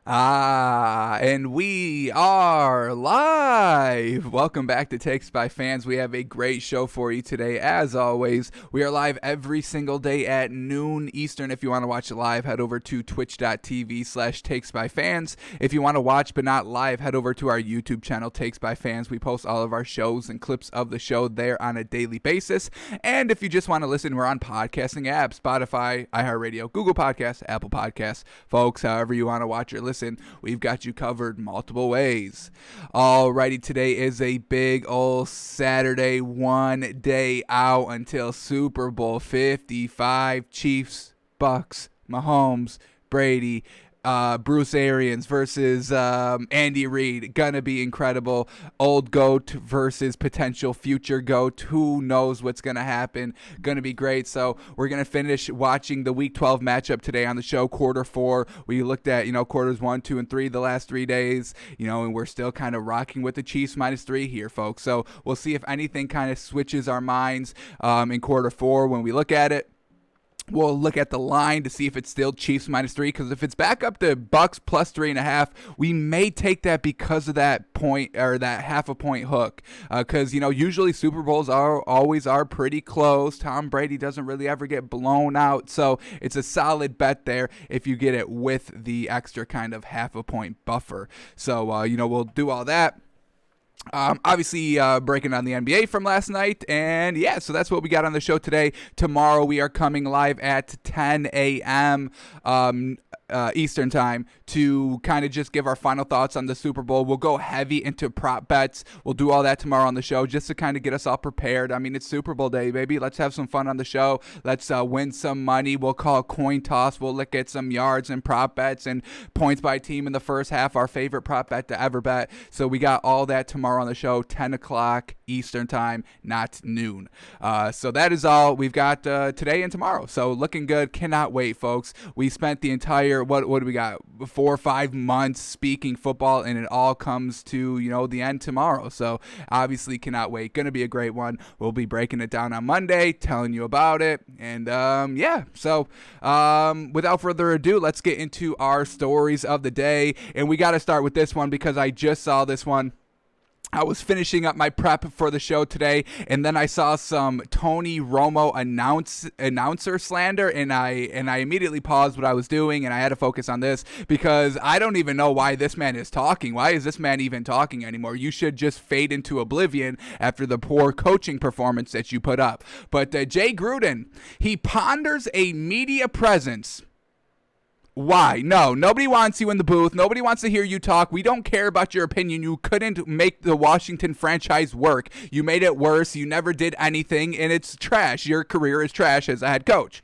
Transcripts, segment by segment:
And we are live. Welcome back to Takes by Fans. We have a great show for you today. As always, we are live every single day at noon Eastern. If you want to watch it live, head over to twitch.tv/Takes by Fans. If you want to watch but not live, head over to our YouTube channel, Takes by Fans. We post all of our shows and clips of the show there on a daily basis. And if you just want to listen, we're on podcasting apps, Spotify, iHeartRadio, Google Podcasts, Apple Podcasts. Folks, however you want to watch or listen, we've got you covered multiple ways. Alrighty, today is a big old Saturday, 1 day out until Super Bowl 55. Chiefs, Bucs, Mahomes, Brady, Bruce Arians versus Andy Reid. Gonna be incredible. Old GOAT versus potential future GOAT. Who knows what's gonna happen? Gonna be great. So we're gonna finish watching the Week 12 matchup today on the show, quarter 4. We looked at, quarters 1, 2, and 3 the last 3 days, and we're still kind of rocking with the Chiefs -3 here, folks. So we'll see if anything kind of switches our minds in quarter 4 when we look at it. We'll look at the line to see if it's still Chiefs -3, because if it's back up to Bucs +3.5, we may take that because of that point or that half a point hook. Because usually Super Bowls always are pretty close. Tom Brady doesn't really ever get blown out, so it's a solid bet there if you get it with the extra kind of half a point buffer. So we'll do all that. Obviously, breaking on the NBA from last night, and yeah, so that's what we got on the show today. Tomorrow we are coming live at 10 a.m. Eastern time to kind of just give our final thoughts on the Super Bowl. We'll go heavy into prop bets. We'll do all that tomorrow on the show just to kind of get us all prepared. I mean, it's Super Bowl day, baby. Let's have some fun on the show. Let's win some money. We'll call a coin toss. We'll look at some yards and prop bets and points by team in the first half, our favorite prop bet to ever bet. So we got all that tomorrow on the show, 10 o'clock Eastern time, not noon. So that is all we've got today and tomorrow. So looking good. Cannot wait, folks. We spent the entire what do we got, 4 or 5 months speaking football, and it all comes to the end tomorrow. So obviously cannot wait. Gonna be a great one. We'll be breaking it down on Monday, telling you about it, and so without further ado, let's get into our stories of the day. And we got to start with this one because I just saw this one. I was finishing up my prep for the show today, and then I saw some Tony Romo announcer slander, and I immediately paused what I was doing, and I had to focus on this because I don't even know why this man is talking. Why is this man even talking anymore? You should just fade into oblivion after the poor coaching performance that you put up. But Jay Gruden, he ponders a media presence. Why? No, nobody wants you in the booth. Nobody wants to hear you talk. We don't care about your opinion. You couldn't make the Washington franchise work. You made it worse. You never did anything, and it's trash. Your career is trash as a head coach.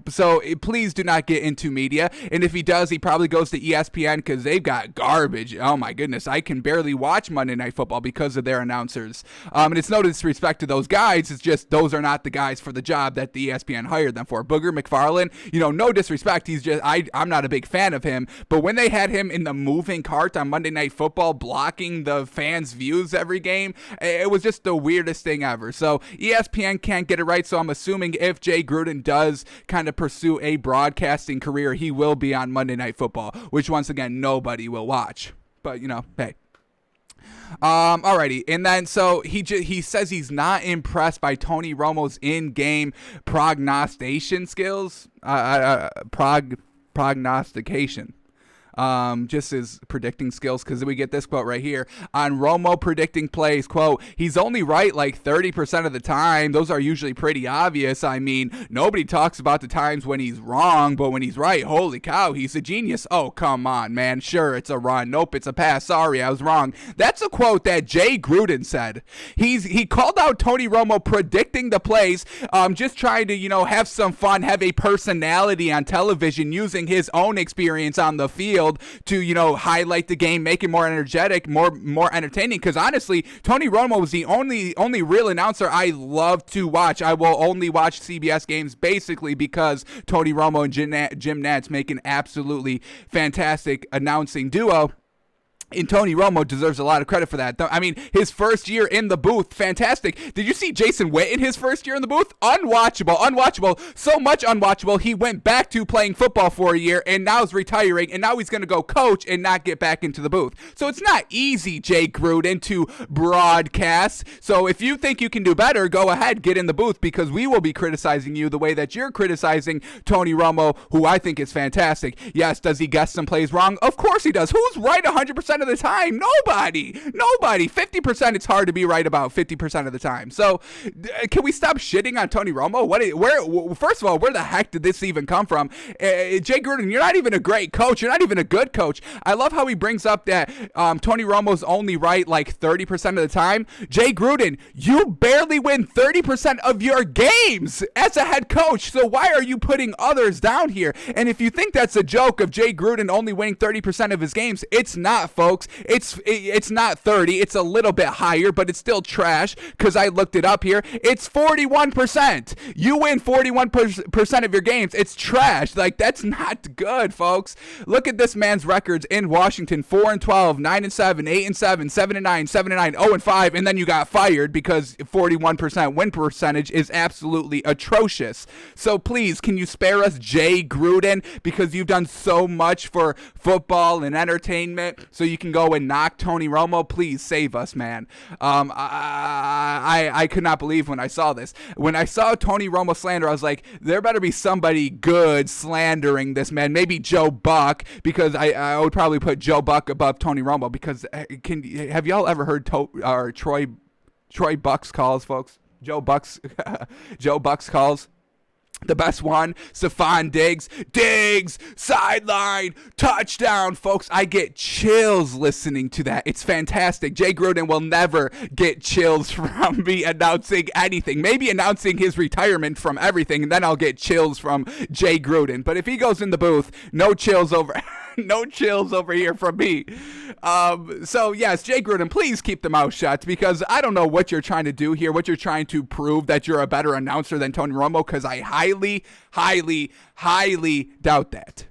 So please do not get into media. And if he does, he probably goes to ESPN because they've got garbage. Oh, my goodness. I can barely watch Monday Night Football because of their announcers. And it's no disrespect to those guys. It's just those are not the guys for the job that the ESPN hired them for. Booger McFarland, no disrespect. He's just... I'm not a big fan of him, but when they had him in the moving cart on Monday Night Football blocking the fans' views every game, it was just the weirdest thing ever. So ESPN can't get it right, so I'm assuming if Jay Gruden does kind of pursue a broadcasting career, he will be on Monday Night Football, which once again, nobody will watch. But, hey. Alrighty, and then so he says he's not impressed by Tony Romo's in-game prognostication skills. Prognostication. Just his predicting skills, because we get this quote right here on Romo predicting plays. Quote, he's only right like 30% of the time. Those are usually pretty obvious. I mean, nobody talks about the times when he's wrong, but when he's right, holy cow, he's a genius. Oh, come on, man. Sure, it's a run. Nope, it's a pass. Sorry, I was wrong. That's a quote that Jay Gruden said. He called out Tony Romo predicting the plays, just trying to, have some fun, have a personality on television, using his own experience on the field to, highlight the game, make it more energetic, more entertaining. Because honestly, Tony Romo was the only real announcer I love to watch. I will only watch CBS games basically because Tony Romo and Jim Nantz make an absolutely fantastic announcing duo. And Tony Romo deserves a lot of credit for that. I mean, his first year in the booth, fantastic. Did you see Jason Witten his first year in the booth? Unwatchable. So much unwatchable, he went back to playing football for a year, and now is retiring, and now he's going to go coach and not get back into the booth. So it's not easy, Jay Gruden, to broadcast. So if you think you can do better, go ahead, get in the booth, because we will be criticizing you the way that you're criticizing Tony Romo, who I think is fantastic. Yes, does he guess some plays wrong? Of course he does. Who's right 100% of the time? Nobody. 50%, it's hard to be right about 50% of the time. So can we stop shitting on Tony Romo? First of all, where the heck did this even come from? Jay Gruden, you're not even a great coach. You're not even a good coach. I love how he brings up that Tony Romo's only right like 30% of the time. Jay Gruden, you barely win 30% of your games as a head coach. So why are you putting others down here? And if you think that's a joke of Jay Gruden only winning 30% of his games, it's not, folks. It's not 30. It's a little bit higher, but it's still trash because I looked it up here. It's 41%. You win 41% of your games. It's trash. Like, that's not good, folks. Look at this man's records in Washington: 4-12, 9-7, 8-7, 7-9, 7-9, 0-5, and then you got fired because 41% win percentage is absolutely atrocious. So please, can you spare us Jay Gruden, because you've done so much for football and entertainment, so you can go and knock Tony Romo? Please save us, man. I could not believe when I saw this. When I saw Tony Romo slander, I was like, there better be somebody good slandering this man. Maybe Joe Buck, because I would probably put Joe Buck above Tony Romo, because have y'all ever heard Troy Bucks calls, folks? Joe Bucks calls. The best one, Stephon Diggs, sideline, touchdown, folks. I get chills listening to that. It's fantastic. Jay Gruden will never get chills from me announcing anything. Maybe announcing his retirement from everything, and then I'll get chills from Jay Gruden. But if he goes in the booth, no chills over here from me. So yes, Jay Gruden, please keep the mouth shut, because I don't know what you're trying to do here, what you're trying to prove, that you're a better announcer than Tony Romo, because I highly doubt that.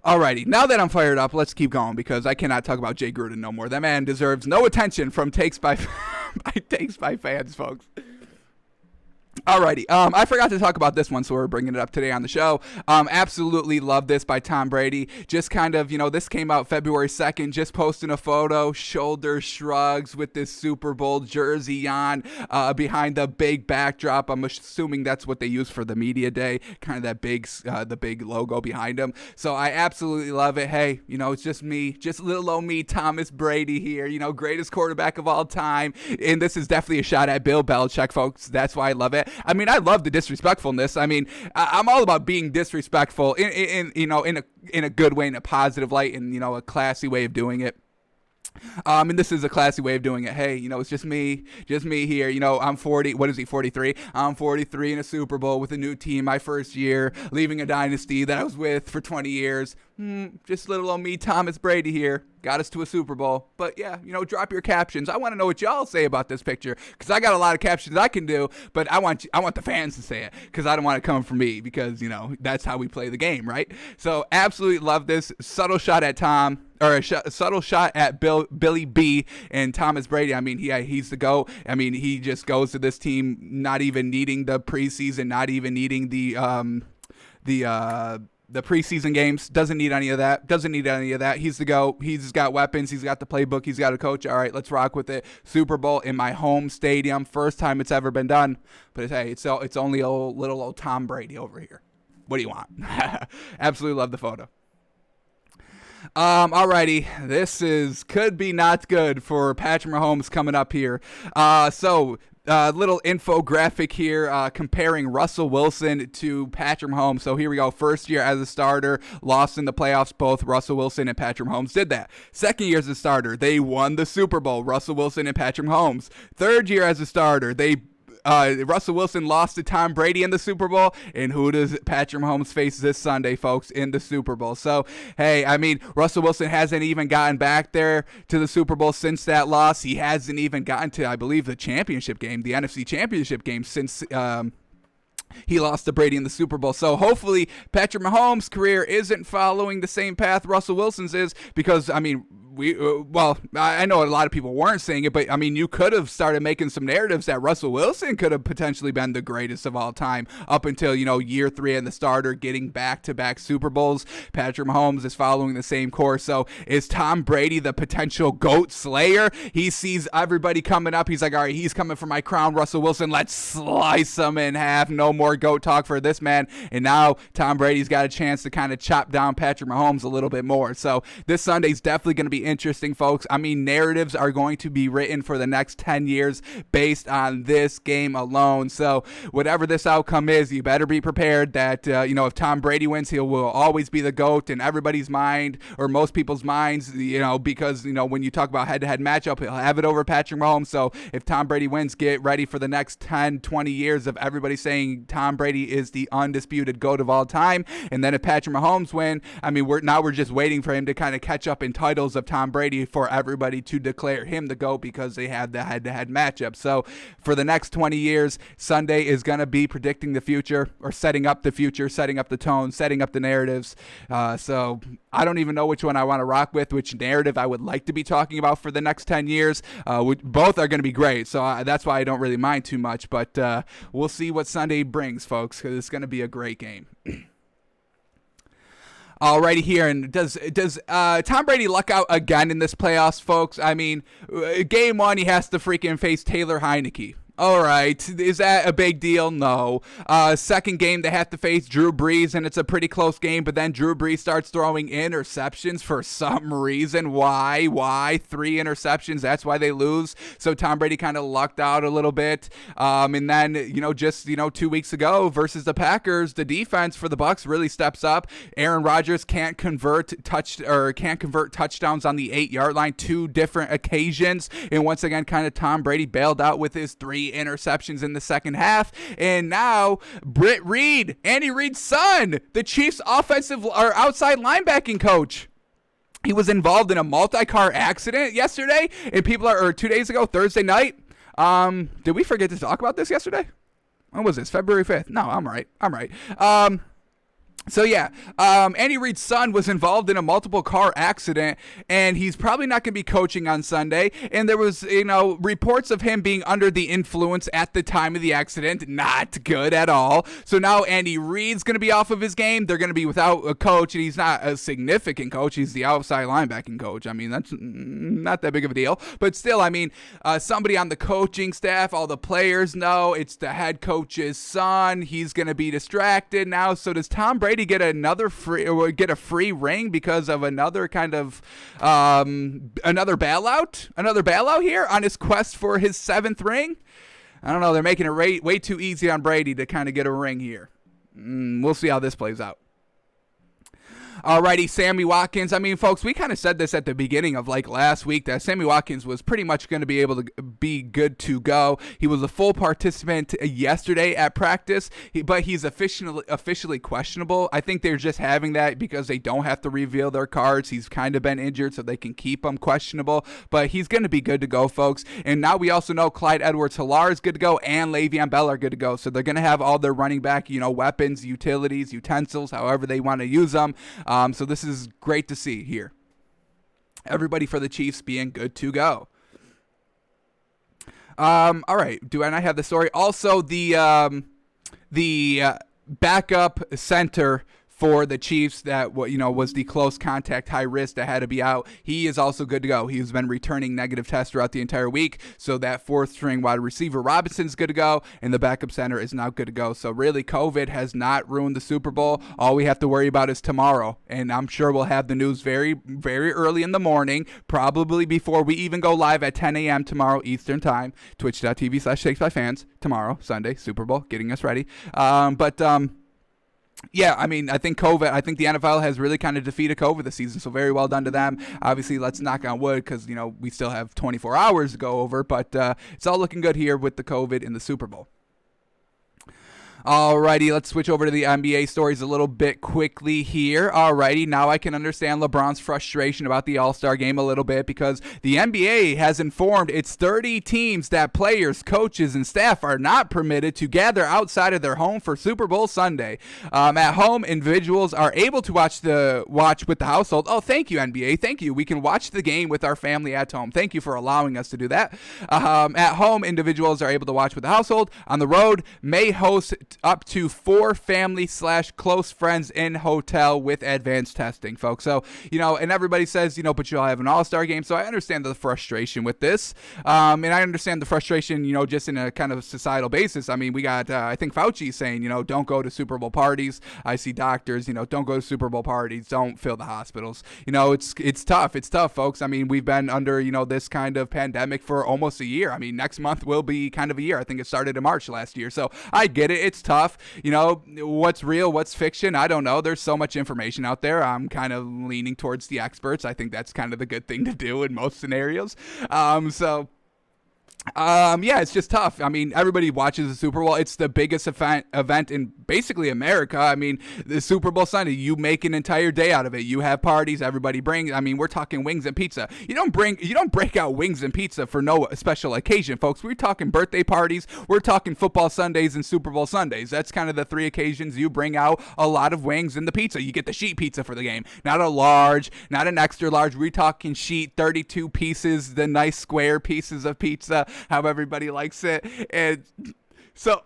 Alrighty, now that I'm fired up, let's keep going, because I cannot talk about Jay Gruden no more. That man deserves no attention from Takes by fans, folks. Alrighty, I forgot to talk about this one, so we're bringing it up today on the show. Absolutely love this by Tom Brady. Just kind of, this came out February 2nd, just posting a photo, shoulder shrugs with this Super Bowl jersey on, behind the big backdrop. I'm assuming that's what they use for the media day, kind of that the big logo behind him. So I absolutely love it. Hey, it's just me, just little old me, Thomas Brady here, greatest quarterback of all time. And this is definitely a shot at Bill Belichick, folks. That's why I love it. I mean, I love the disrespectfulness. I mean, I'm all about being disrespectful in a good way, in a positive light, and a classy way of doing it. And this is a classy way of doing it. Hey, it's just me here. I'm 40. What is he, 43? I'm 43 in a Super Bowl with a new team, my first year, leaving a dynasty that I was with for 20 years. Just little old me, Thomas Brady here. Got us to a Super Bowl. But yeah, drop your captions. I want to know what y'all say about this picture, because I got a lot of captions I can do, but I want the fans to say it, because I don't want it coming from me, because, that's how we play the game, right? So absolutely love this. Subtle shot at Tom. Or a subtle shot at Billy B and Thomas Brady. I mean, he's the GOAT. I mean, he just goes to this team not even needing the preseason, not even needing the preseason games. Doesn't need any of that. He's the GOAT. He's got weapons. He's got the playbook. He's got a coach. All right, let's rock with it. Super Bowl in my home stadium. First time it's ever been done. But hey, it's only little old Tom Brady over here. What do you want? Absolutely love the photo. Alrighty, this could be not good for Patrick Mahomes coming up here. Little infographic here comparing Russell Wilson to Patrick Mahomes. So here we go. First year as a starter, lost in the playoffs. Both Russell Wilson and Patrick Mahomes did that. Second year as a starter, they won the Super Bowl. Russell Wilson and Patrick Mahomes. Third year as a starter, Russell Wilson lost to Tom Brady in the Super Bowl, and who does Patrick Mahomes face this Sunday, folks, in the Super Bowl? So, hey, I mean, Russell Wilson hasn't even gotten back there to the Super Bowl since that loss. He hasn't even gotten to, I believe, the championship game, the NFC championship game, since he lost to Brady in the Super Bowl. So hopefully Patrick Mahomes' career isn't following the same path Russell Wilson's is, because, I mean, I know a lot of people weren't saying it, but I mean, you could have started making some narratives that Russell Wilson could have potentially been the greatest of all time up until, year 3 in the starter, getting back-to-back Super Bowls. Patrick Mahomes is following the same course. So is Tom Brady the potential GOAT slayer? He sees everybody coming up. He's like, all right, he's coming for my crown, Russell Wilson. Let's slice him in half. No more GOAT talk for this man. And now Tom Brady's got a chance to kind of chop down Patrick Mahomes a little bit more. So this Sunday's definitely going to be interesting, folks. I mean, narratives are going to be written for the next 10 years based on this game alone. So whatever this outcome is, you better be prepared that, if Tom Brady wins, he will always be the GOAT in everybody's mind, or most people's minds, because, when you talk about head-to-head matchup, he'll have it over Patrick Mahomes. So if Tom Brady wins, get ready for the next 10, 20 years of everybody saying Tom Brady is the undisputed GOAT of all time. And then if Patrick Mahomes win, I mean, we're just waiting for him to kind of catch up in titles of Tom Brady for everybody to declare him the GOAT, because they had the head-to-head matchup. So for the next 20 years, Sunday is going to be predicting the future, or setting up the future, setting up the tone, setting up the narratives. So I don't even know which one I want to rock with, which narrative I would like to be talking about for the next 10 years. Both are going to be great, so that's why I don't really mind too much. But we'll see what Sunday brings, folks, because it's going to be a great game. Alrighty here, and does Tom Brady luck out again in this playoffs, folks? I mean, game 1, he has to freaking face Taylor Heineke. All right, is that a big deal? No. Second game, they have to face Drew Brees, and it's a pretty close game, but then Drew Brees starts throwing interceptions for some reason. Why? 3 interceptions, that's why they lose. So Tom Brady kind of lucked out a little bit. And then, just 2 weeks ago versus the Packers, the defense for the Bucs really steps up. Aaron Rodgers can't convert touchdowns on the 8-yard line 2 different occasions. And once again, kind of Tom Brady bailed out with his 3 interceptions in the second half. And now Andy Reid's son, the Chiefs offensive or outside linebacking coach, he was involved in a multi-car accident yesterday, and 2 days ago, Thursday night. Did we forget to talk about this yesterday? When was this? February 5th? No, I'm right. So yeah, Andy Reid's son was involved in a multiple car accident, and he's probably not going to be coaching on Sunday. And there was, reports of him being under the influence at the time of the accident. Not good at all. So now Andy Reid's going to be off of his game. They're going to be without a coach, and he's not a significant coach. He's the outside linebacking coach. I mean, that's not that big of a deal. But still, I mean, somebody on the coaching staff, all the players know it's the head coach's son. He's going to be distracted now. So does Tom Brady get a free ring because of another kind of another bailout here on his quest for his 7th ring? I don't know. They're making it way too easy on Brady to kind of get a ring here. We'll see how this plays out. Alrighty, Sammy Watkins. I mean, folks, we kind of said this at the beginning of last week that Sammy Watkins was pretty much going to be able to be good to go. He was a full participant yesterday at practice, but he's officially questionable. I think they're just having that because they don't have to reveal their cards. He's kind of been injured, so they can keep him questionable, but he's going to be good to go, folks. And now we also know Clyde Edwards-Helaire is good to go, and Le'Veon Bell are good to go. So they're going to have all their running back, weapons, utilities, utensils, however they want to use them. So this is great to see here. Everybody for the Chiefs being good to go. All right. Do I not have the story? Also, the backup center for the Chiefs that was the close contact high risk that had to be out. He is also good to go. He's been returning negative tests throughout the entire week. So that 4th string wide receiver Robinson's good to go, and the backup center is now good to go. So really, COVID has not ruined the Super Bowl. All we have to worry about is tomorrow, and I'm sure we'll have the news very, very early in the morning, probably before we even go live at 10 a.m. tomorrow Eastern Time, twitch.tv/TakesByFans tomorrow, Sunday, Super Bowl, getting us ready. Yeah, I mean, I think the NFL has really kind of defeated COVID this season, so very well done to them. Obviously, let's knock on wood because, we still have 24 hours to go over, but it's all looking good here with the COVID in the Super Bowl. Alrighty, let's switch over to the NBA stories a little bit quickly here. Alrighty, now I can understand LeBron's frustration about the All-Star game a little bit because the NBA has informed its 30 teams that players, coaches, and staff are not permitted to gather outside of their home for Super Bowl Sunday. At home, individuals are able to watch with the household. Oh, thank you, NBA. Thank you. We can watch the game with our family at home. Thank you for allowing us to do that. At home, individuals are able to watch with the household. On the road, may host up to 4 family/close friends in hotel with advanced testing, folks. So, and everybody says, but you'll have an all-star game. So I understand the frustration with this. And I understand the frustration, just in a kind of societal basis. I mean, we got, I think Fauci saying, don't go to Super Bowl parties. I see doctors, don't go to Super Bowl parties. Don't fill the hospitals. It's tough. It's tough, folks. I mean, we've been under, this kind of pandemic for almost a year. I mean, next month will be kind of a year. I think it started in March last year. So I get it. It's tough. What's real, what's fiction? I don't know. There's so much information out there. I'm kind of leaning towards the experts. I think that's kind of the good thing to do in most scenarios. Yeah, it's just tough. I mean, everybody watches the Super Bowl. It's the biggest event in basically America. I mean, the Super Bowl Sunday, you make an entire day out of it. You have parties. Everybody brings. I mean, we're talking wings and pizza. You don't break out wings and pizza for no special occasion, folks. We're talking birthday parties. We're talking football Sundays and Super Bowl Sundays. That's kind of the 3 occasions you bring out a lot of wings and the pizza. You get the sheet pizza for the game, not a large, not an extra large. We're talking sheet, 32 pieces, the nice square pieces of pizza. How everybody likes it. And so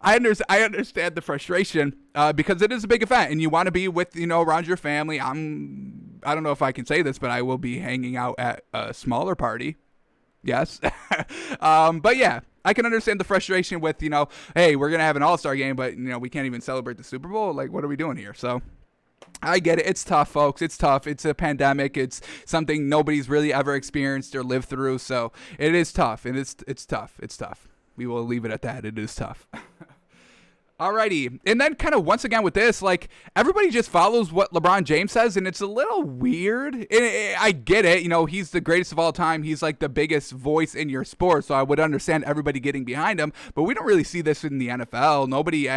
I understand the frustration because it is a big event and you want to be with, around your family. I don't know if I can say this, but I will be hanging out at a smaller party. Yes. But yeah, I can understand the frustration with, hey, we're going to have an all-star game, but, we can't even celebrate the Super Bowl. Like, what are we doing here? So I get it. It's tough, folks. It's tough. It's a pandemic. It's something nobody's really ever experienced or lived through. So it is tough. And it's tough. It's tough. We will leave it at that. It is tough. Alrighty. And then kind of once again with this, like everybody just follows what LeBron James says, and it's a little weird. And I get it. He's the greatest of all time. He's like the biggest voice in your sport. So I would understand everybody getting behind him. But we don't really see this in the NFL. Nobody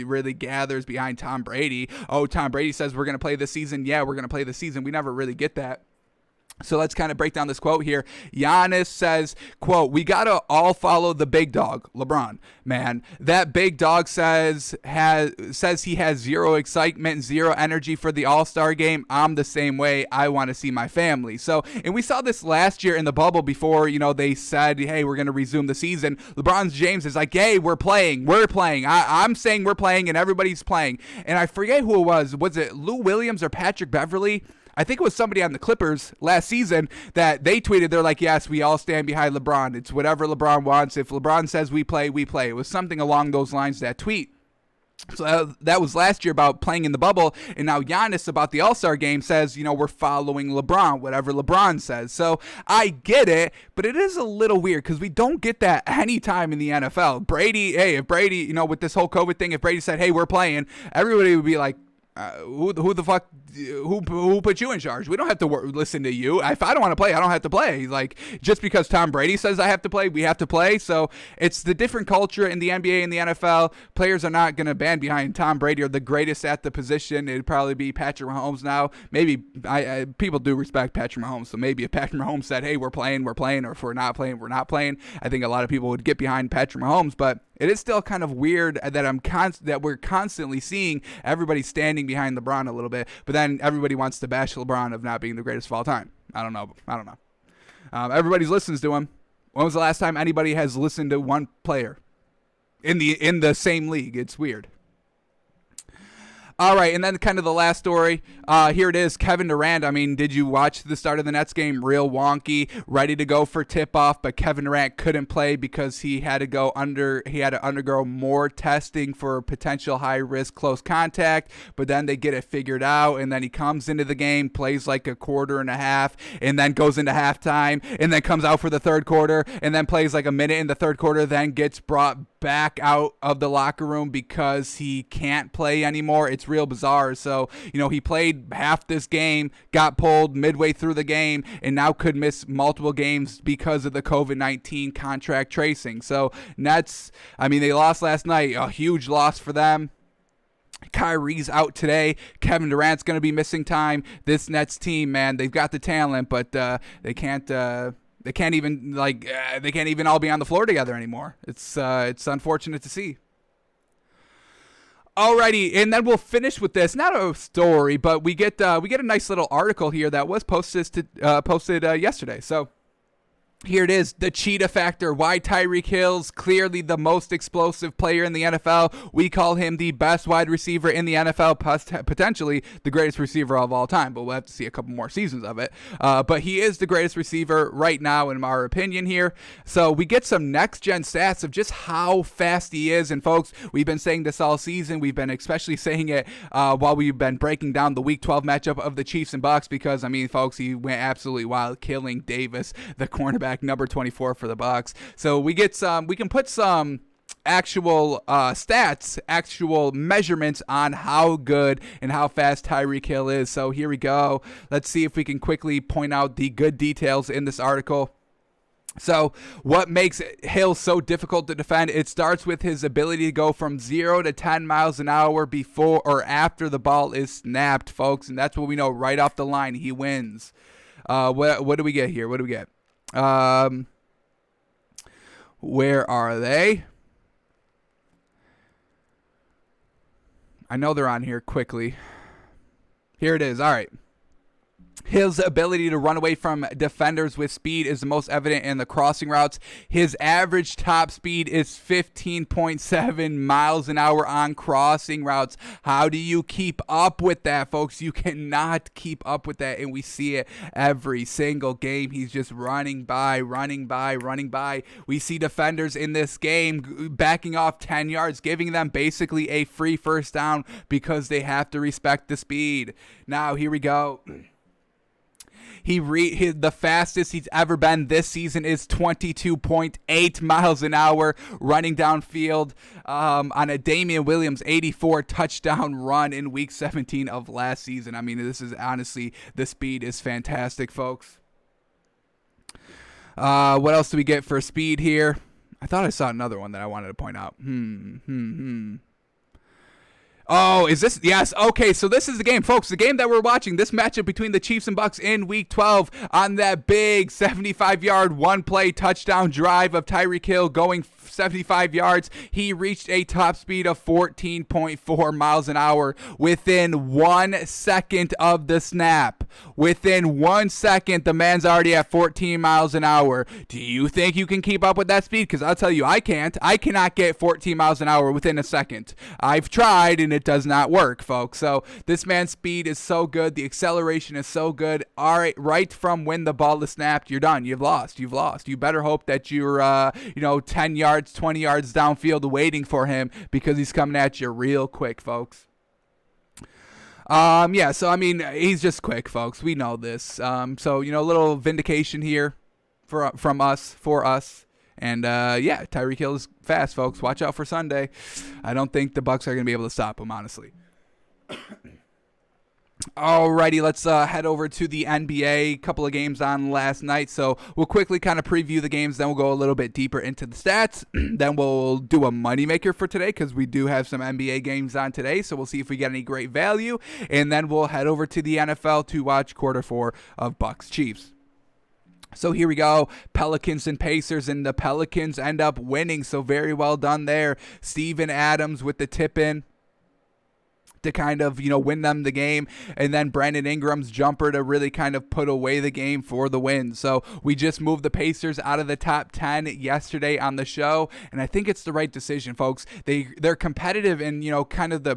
really gathers behind Tom Brady. Oh, Tom Brady says we're going to play this season. Yeah, we're going to play this season. We never really get that. So let's kind of break down this quote here. Giannis says, quote, "We got to all follow the big dog, LeBron. Man, that big dog says he has zero excitement, zero energy for the All-Star game. I'm the same way. I want to see my family." So, and we saw this last year in the bubble before, they said, hey, we're going to resume the season. LeBron James is like, hey, we're playing. I'm saying we're playing and everybody's playing. And I forget who it was. Was it Lou Williams or Patrick Beverley? I think it was somebody on the Clippers last season that they tweeted, they're like, yes, we all stand behind LeBron. It's whatever LeBron wants. If LeBron says we play, we play. It was something along those lines, that tweet. So that was last year about playing in the bubble. And now Giannis about the All-Star game says, we're following LeBron, whatever LeBron says. So I get it, but it is a little weird because we don't get that anytime in the NFL. If Brady, with this whole COVID thing, if Brady said, hey, we're playing, everybody would be like, who the fuck, who put you in charge? We don't have to listen to you. If I don't want to play, I don't have to play. Like, just because Tom Brady says I have to play, we have to play. So it's the different culture in the NBA and the NFL. Players are not going to band behind Tom Brady or the greatest at the position. It'd probably be Patrick Mahomes now. Maybe people do respect Patrick Mahomes. So maybe if Patrick Mahomes said, hey, we're playing, or if we're not playing, we're not playing, I think a lot of people would get behind Patrick Mahomes. But it is still kind of weird that we're constantly seeing everybody standing behind LeBron a little bit, but then everybody wants to bash LeBron of not being the greatest of all time. I don't know. Everybody listens to him. When was the last time anybody has listened to one player in the same league? It's weird. All right, and then kind of the last story. Here it is, Kevin Durant. I mean, did you watch the start of the Nets game? Real wonky, ready to go for tip-off, but Kevin Durant couldn't play because he had to undergo more testing for potential high-risk close contact, but then they get it figured out, and then he comes into the game, plays like a quarter and a half, and then goes into halftime, and then comes out for the third quarter, and then plays like a minute in the third quarter, then gets brought back out of the locker room because he can't play anymore. It's real bizarre. So, he played half this game, got pulled midway through the game, and now could miss multiple games because of the COVID-19 contract tracing. So, Nets, they lost last night. A huge loss for them. Kyrie's out today. Kevin Durant's going to be missing time. This Nets team, man, they've got the talent, but they can't even all be on the floor together anymore. It's unfortunate to see. Alrighty, and then we'll finish with this. Not a story, but we get a nice little article here that was posted yesterday. So here it is, the cheetah factor, why Tyreek Hill's clearly the most explosive player in the NFL. We call him the best wide receiver in the NFL, potentially the greatest receiver of all time, but we'll have to see a couple more seasons of it. But he is the greatest receiver right now, in our opinion here. So we get some next-gen stats of just how fast he is. And, folks, we've been saying this all season. We've been especially saying it while we've been breaking down the Week 12 matchup of the Chiefs and Bucs because, folks, he went absolutely wild, killing Davis, the cornerback, number 24 for the Bucs. So we can put some actual stats, actual measurements on how good and how fast Tyreek Hill is. So here we go. Let's see if we can quickly point out the good details in this article. So what makes Hill so difficult to defend? It starts with his ability to go from 0 to 10 miles an hour before or after the ball is snapped, folks. And that's what we know right off the line. He wins. What do we get here? What do we get? Where are they? I know they're on here quickly. Here it is. All right. His ability to run away from defenders with speed is the most evident in the crossing routes. His average top speed is 15.7 miles an hour on crossing routes. How do you keep up with that, folks? You cannot keep up with that, and we see it every single game. He's just running by. We see defenders in this game backing off 10 yards, giving them basically a free first down because they have to respect the speed. Now, here we go. The fastest he's ever been this season is 22.8 miles an hour running downfield on a Damian Williams 84 touchdown run in Week 17 of last season. This is honestly, the speed is fantastic, folks. What else do we get for speed here? I thought I saw another one that I wanted to point out. Oh, is this? Yes. Okay, so this is the game, folks. The game that we're watching, this matchup between the Chiefs and Bucs in Week 12 on that big 75-yard one-play touchdown drive of Tyreek Hill going 75 yards. He reached a top speed of 14.4 miles an hour within 1 second of the snap. Within 1 second, the man's already at 14 miles an hour. Do you think you can keep up with that speed? Because I'll tell you, I can't. I cannot get 14 miles an hour within a second. I've tried, and it does not work, folks. So this man's speed is so good. The acceleration is so good. All right from when the ball is snapped, you're done. You've lost. You better hope that you're 10 yards, 20 yards downfield waiting for him because he's coming at you real quick, folks. He's just quick, folks. We know this. A little vindication here for us. And, Tyreek Hill is fast, folks. Watch out for Sunday. I don't think the Bucs are going to be able to stop him, honestly. Alrighty, let's head over to the NBA. A couple of games on last night. So we'll quickly kind of preview the games. Then we'll go a little bit deeper into the stats. Then we'll do a moneymaker for today because we do have some NBA games on today. So we'll see if we get any great value. And then we'll head over to the NFL to watch quarter 4 of Bucs Chiefs. So here we go, Pelicans and Pacers, and the Pelicans end up winning, so very well done there. Steven Adams with the tip-in to kind of, win them the game, and then Brandon Ingram's jumper to really kind of put away the game for the win. So we just moved the Pacers out of the top 10 yesterday on the show, and I think it's the right decision, folks. They're competitive in, kind of the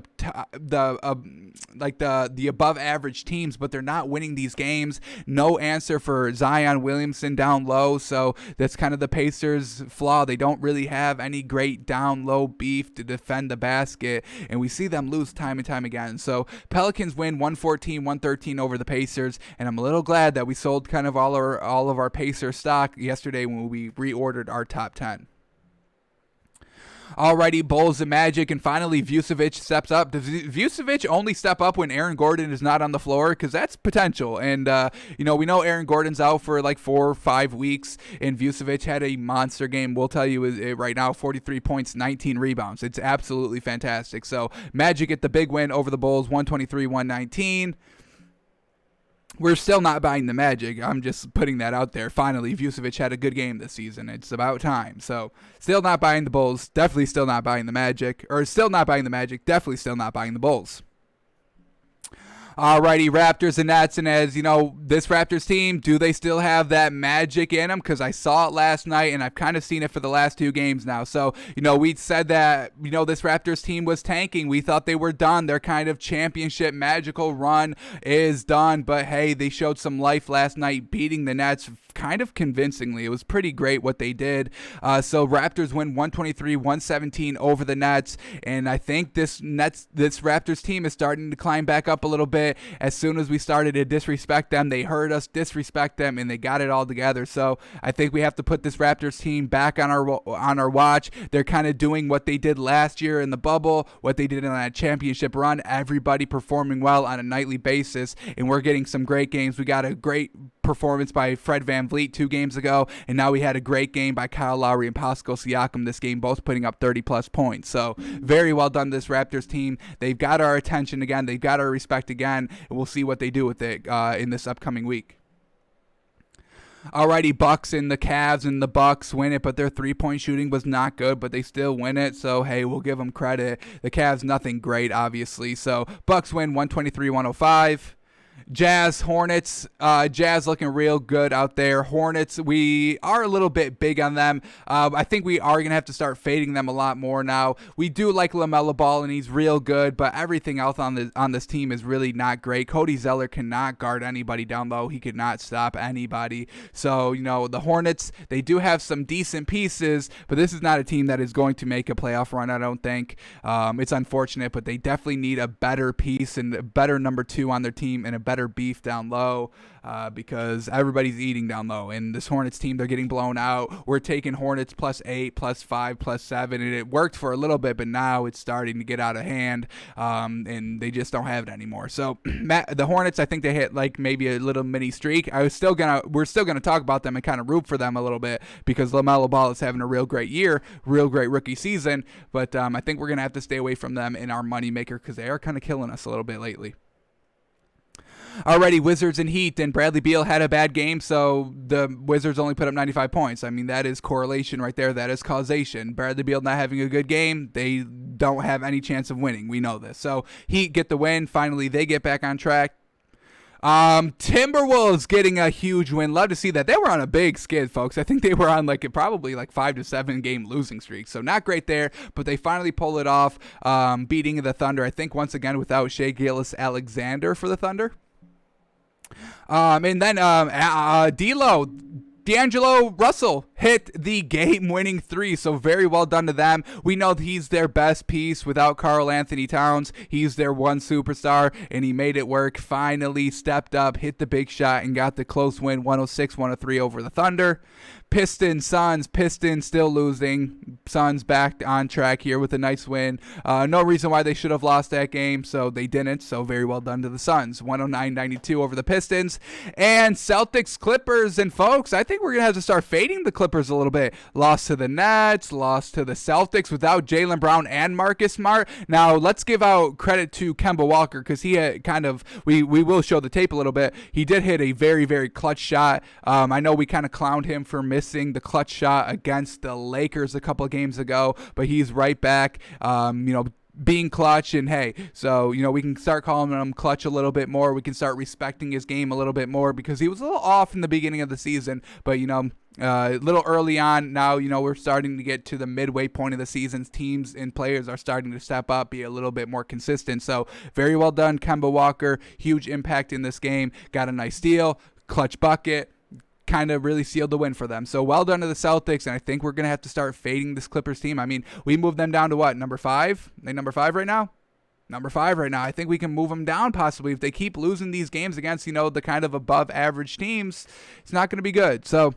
above average teams, but they're not winning these games. No answer for Zion Williamson down low, so that's kind of the Pacers' flaw. They don't really have any great down low beef to defend the basket, and we see them lose time and time again. So Pelicans win 114-113 over the Pacers, and I'm a little glad that we sold kind of all of our Pacer stock yesterday when we reordered our top 10. Alrighty, Bulls and Magic, and finally Vucevic steps up. Does Vucevic only step up when Aaron Gordon is not on the floor? Because that's potential. And, we know Aaron Gordon's out for like 4 or 5 weeks, and Vucevic had a monster game. We'll tell you right now, 43 points, 19 rebounds. It's absolutely fantastic. So Magic get the big win over the Bulls, 123-119. We're still not buying the Magic. I'm just putting that out there. Finally, Vucevic had a good game this season. It's about time. So, still not buying the Bulls. Definitely still not buying the Magic. Or still not buying the Magic. Definitely still not buying the Bulls. Alrighty, Raptors and Nets, and as you know, this Raptors team, do they still have that magic in them? Because I saw it last night, and I've kind of seen it for the last 2 games now. So, we said that, this Raptors team was tanking. We thought they were done. Their kind of championship magical run is done. But, hey, they showed some life last night, beating the Nets kind of convincingly. It was pretty great what they did. So Raptors win 123-117 over the Nets, and I think this Raptors team is starting to climb back up a little bit. As soon as we started to disrespect them, they heard us disrespect them, and they got it all together. So I think we have to put this Raptors team back on our watch. They're kind of doing what they did last year in the bubble, what they did in that championship run. Everybody performing well on a nightly basis, and we're getting some great games. We got a great performance by Fred VanVleet 2 games ago, and now we had a great game by Kyle Lowry and Pascal Siakam this game, both putting up 30-plus points. So very well done, this Raptors team. They've got our attention again. They've got our respect again, and we'll see what they do with it in this upcoming week. Alrighty, Bucks and the Cavs, and the Bucks win it, but their 3-point shooting was not good, but they still win it, so hey, we'll give them credit. The Cavs, nothing great, obviously, so Bucks win 123-105. Jazz, Hornets, Jazz looking real good out there. Hornets, we are a little bit big on them. I think we are going to have to start fading them a lot more now. We do like LaMelo Ball, and he's real good, but everything else on this team is really not great. Cody Zeller cannot guard anybody down low. He could not stop anybody. So, the Hornets, they do have some decent pieces, but this is not a team that is going to make a playoff run, I don't think. It's unfortunate, but they definitely need a better piece and a better number 2 on their team and a better beef down low, because everybody's eating down low, and this Hornets team, they're getting blown out. We're taking Hornets +8, +5, +7, and it worked for a little bit, but now it's starting to get out of hand, and they just don't have it anymore. So the Hornets, I think they hit like maybe a little mini streak. We're still gonna talk about them and kind of root for them a little bit, because LaMelo Ball is having a real great year, real great rookie season, but I think we're gonna have to stay away from them in our moneymaker, because they are kind of killing us a little bit lately. Alrighty, Wizards and Heat, and Bradley Beal had a bad game, so the Wizards only put up 95 points. I mean, that is correlation right there. That is causation. Bradley Beal not having a good game, they don't have any chance of winning. We know this. So Heat get the win. Finally, they get back on track. Timberwolves getting a huge win. Love to see that. They were on a big skid, folks. I think they were on probably 5 to 7 game losing streak. So not great there, but they finally pull it off, beating the Thunder. I think once again without Shai Gilgeous-Alexander for the Thunder. And then D'Angelo Russell hit the game-winning 3, so very well done to them. We know he's their best piece without Karl Anthony Towns. He's their one superstar, and he made it work. Finally stepped up, hit the big shot, and got the close win, 106-103 over the Thunder. Pistons, Suns, Pistons still losing. Suns back on track here with a nice win. No reason why they should have lost that game, so they didn't. So very well done to the Suns. 109-92 over the Pistons. And Celtics, Clippers, and folks, I think we're going to have to start fading the Clippers a little bit. Lost to the Nets, lost to the Celtics without Jaylen Brown and Marcus Smart. Now, let's give out credit to Kemba Walker, because he had we will show the tape a little bit. He did hit a very, very clutch shot. I know we kind of clowned him for missing the clutch shot against the Lakers a couple of games ago, but he's right back, being clutch, and hey, so we can start calling him clutch a little bit more. We can start respecting his game a little bit more, because he was a little off in the beginning of the season, but a little early on now. We're starting to get to the midway point of the season. Teams and players are starting to step up, be a little bit more consistent. So very well done, Kemba Walker. Huge impact in this game. Got a nice steal, clutch bucket, kind of really sealed the win for them. So well done to the Celtics, and I think we're going to have to start fading this Clippers team. I mean, we moved them down to what, number 5? They number 5 right now? Number 5 right now. I think we can move them down possibly. If they keep losing these games against, the kind of above average teams, it's not going to be good. So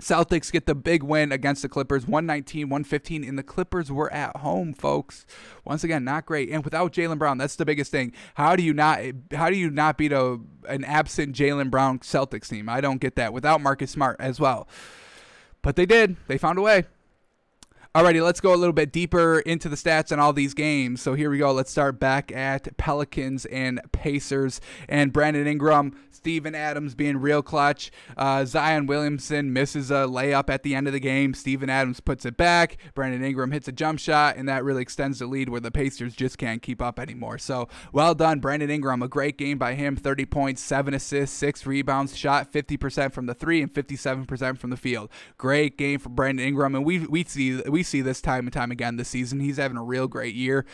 Celtics get the big win against the Clippers, 119-115, and the Clippers were at home, folks. Once again, not great. And without Jaylen Brown, that's the biggest thing. How do you not beat an absent Jaylen Brown Celtics team? I don't get that. Without Marcus Smart as well. But they did. They found a way. Alrighty, let's go a little bit deeper into the stats on all these games. So here we go. Let's start back at Pelicans and Pacers. And Brandon Ingram, Steven Adams being real clutch. Zion Williamson misses a layup at the end of the game. Steven Adams puts it back. Brandon Ingram hits a jump shot, and that really extends the lead where the Pacers just can't keep up anymore. So well done, Brandon Ingram. A great game by him. 30 points, 7 assists, 6 rebounds, shot 50% from the 3 and 57% from the field. Great game for Brandon Ingram, and we see this time and time again this season. He's having a real great year.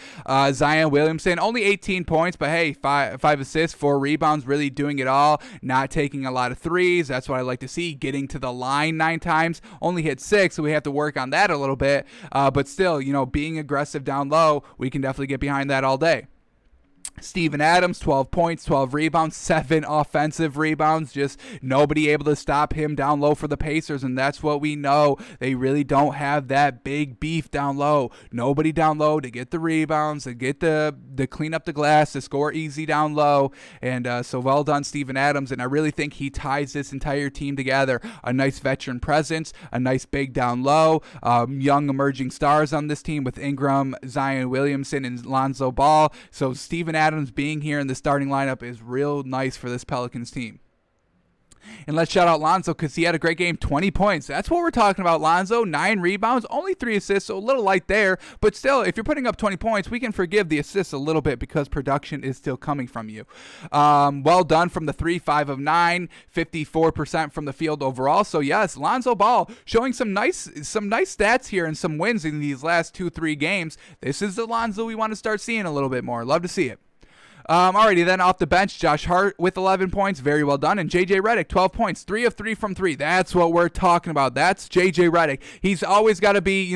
Zion Williamson, only 18 points, but hey, 5 assists, 4 rebounds, really doing it all. Not taking a lot of threes. That's what I like to see. Getting to the line 9 times. Only hit 6, so we have to work on that a little bit. But still, being aggressive down low, we can definitely get behind that all day. Steven Adams, 12 points, 12 rebounds, 7 offensive rebounds. Just nobody able to stop him down low for the Pacers, and that's what we know. They really don't have that big beef down low. Nobody down low to get the rebounds, to get to clean up the glass, to score easy down low. And so well done, Steven Adams, and I really think he ties this entire team together. A nice veteran presence, a nice big down low, young emerging stars on this team with Ingram, Zion Williamson, and Lonzo Ball. So Steven Adams being here in the starting lineup is real nice for this Pelicans team. And let's shout out Lonzo because he had a great game, 20 points. That's what we're talking about, Lonzo. 9 rebounds, only 3 assists, so a little light there. But still, if you're putting up 20 points, we can forgive the assists a little bit because production is still coming from you. Well done from the 3, 5 of 9, 54% from the field overall. So yes, Lonzo Ball showing some nice stats here and some wins in these last 2-3 games. This is the Lonzo we want to start seeing a little bit more. Love to see it. Alrighty, then off the bench, Josh Hart with 11 points, very well done, and J.J. Redick, 12 points, 3 of 3 from 3. That's what we're talking about. That's J.J. Redick. He's always got to be,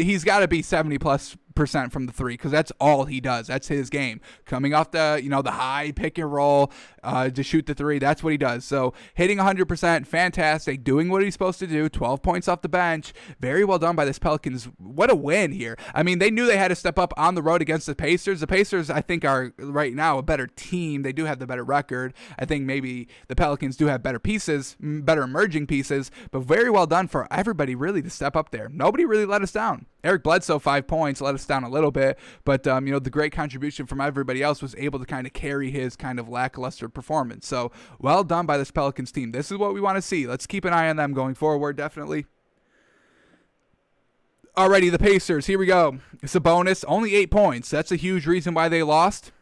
he's got to be 70+ percent from the 3 because that's all he does. That's his game. Coming off the the high pick and roll to shoot the 3. That's what he does. So hitting 100%, fantastic. Doing what he's supposed to do. 12 points off the bench. Very well done by this Pelicans. What a win here. I mean, they knew they had to step up on the road against the Pacers. The Pacers, I think, are right now a better team. They do have the better record. I think maybe the Pelicans do have better pieces, better emerging pieces, but very well done for everybody really to step up there. Nobody really let us down. Eric Bledsoe, 5 points, let us down a little bit, but the great contribution from everybody else was able to kind of carry his kind of lackluster performance. So well done by this Pelicans team. This is what we want to see. Let's keep an eye on them going forward, definitely. Alrighty, the Pacers, here we go. Sabonis, only 8 points. That's a huge reason why they lost.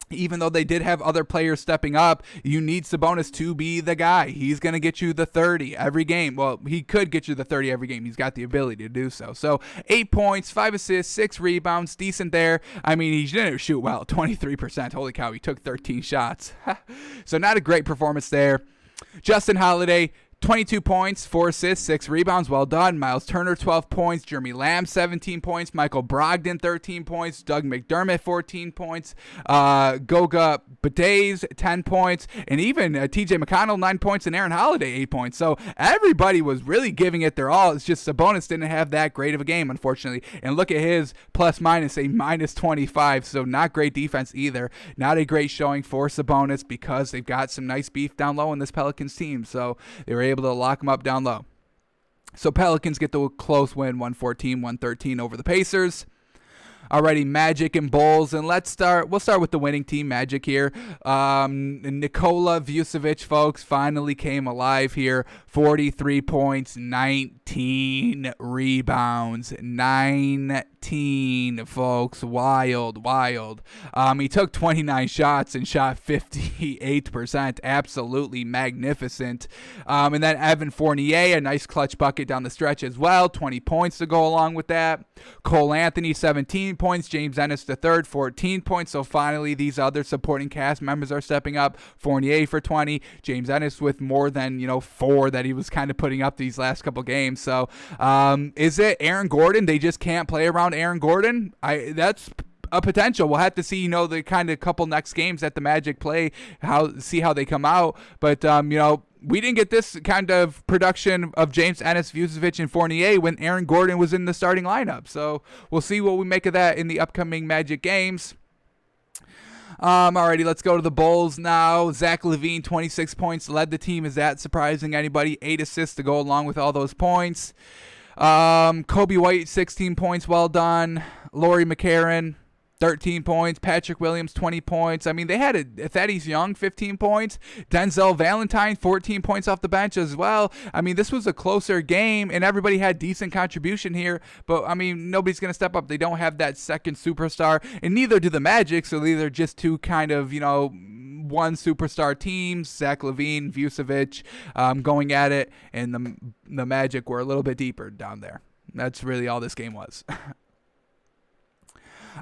Even though they did have other players stepping up, you need Sabonis to be the guy. He's going to get you the 30 every game. Well, he could get you the 30 every game. He's got the ability to do so. So 8 points, 5 assists, 6 rebounds, decent there. I mean, he didn't shoot well, 23%. Holy cow, he took 13 shots. So not a great performance there. Justin Holiday, 22 points, 4 assists, 6 rebounds. Well done. Miles Turner, 12 points. Jeremy Lamb, 17 points. Michael Brogdon, 13 points. Doug McDermott, 14 points. Goga Bitadze, 10 points. And even TJ McConnell, 9 points. And Aaron Holiday, 8 points. So everybody was really giving it their all. It's just Sabonis didn't have that great of a game, unfortunately. And look at his plus minus, a minus 25. So not great defense either. Not a great showing for Sabonis because they've got some nice beef down low in this Pelicans team. So they were able to lock them up down low. So Pelicans get the close win, 114-113 over the Pacers. Alrighty, Magic and Bulls, and we'll start with the winning team, Magic here. Nikola Vucevic, folks, finally came alive here. 43 points, 19 rebounds, 19, folks, wild. He took 29 shots and shot 58%, absolutely magnificent. And then Evan Fournier, a nice clutch bucket down the stretch as well, 20 points to go along with that. Cole Anthony, 17 points. James Ennis III, 14 points. So finally, these other supporting cast members are stepping up. Fournier for 20. James Ennis with more than 4 that he was kind of putting up these last couple games. So is it Aaron Gordon? They just can't play around Aaron Gordon? That's a potential. We'll have to see, the kind of couple next games that the Magic play, see how they come out. But, we didn't get this kind of production of James Ennis, Vucevic, and Fournier when Aaron Gordon was in the starting lineup. So we'll see what we make of that in the upcoming Magic games. Alrighty, let's go to the Bulls now. Zach LaVine, 26 points, led the team. Is that surprising anybody? 8 assists to go along with all those points. Kobe White, 16 points, well done. Lauri McCarron, 13 points. Patrick Williams, 20 points. I mean, they had Thaddeus Young, 15 points. Denzel Valentine, 14 points off the bench as well. I mean, this was a closer game, and everybody had decent contribution here. But, I mean, nobody's going to step up. They don't have that second superstar, and neither do the Magic, so they're just two kind of, one superstar teams, Zach LaVine, Vucevic, going at it, and the Magic were a little bit deeper down there. That's really all this game was.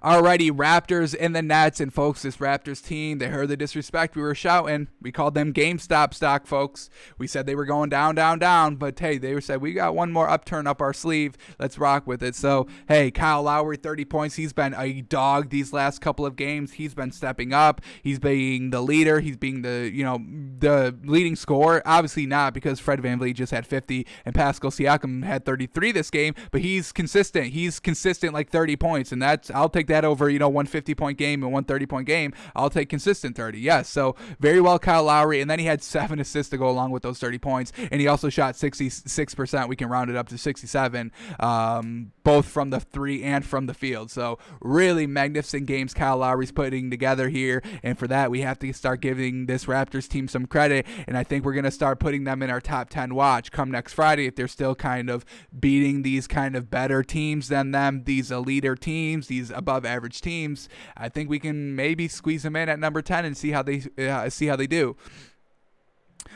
Alrighty, Raptors and the Nets, and folks, this Raptors team, they heard the disrespect. We were shouting. We called them GameStop stock, folks. We said they were going down, down, down, but hey, they said we got one more upturn up our sleeve. Let's rock with it. So, hey, Kyle Lowry, 30 points. He's been a dog these last couple of games. He's been stepping up. He's being the leader. He's being the leading scorer. Obviously not, because Fred VanVleet just had 50 and Pascal Siakam had 33 this game, but he's consistent. He's consistent like 30 points, and I'll take that over 150-point game and 130-point game. I'll take consistent 30. Yes, so very well Kyle Lowry, and then he had 7 assists to go along with those 30 points, and he also shot 66%. We can round it up to 67, both from the 3 and from the field. So really magnificent games Kyle Lowry's putting together here, and for that we have to start giving this Raptors team some credit, and I think we're going to start putting them in our top 10 watch come next Friday if they're still kind of beating these kind of better teams than them, these elite teams, these above average teams. I think we can maybe squeeze them in at number 10 and see how they do.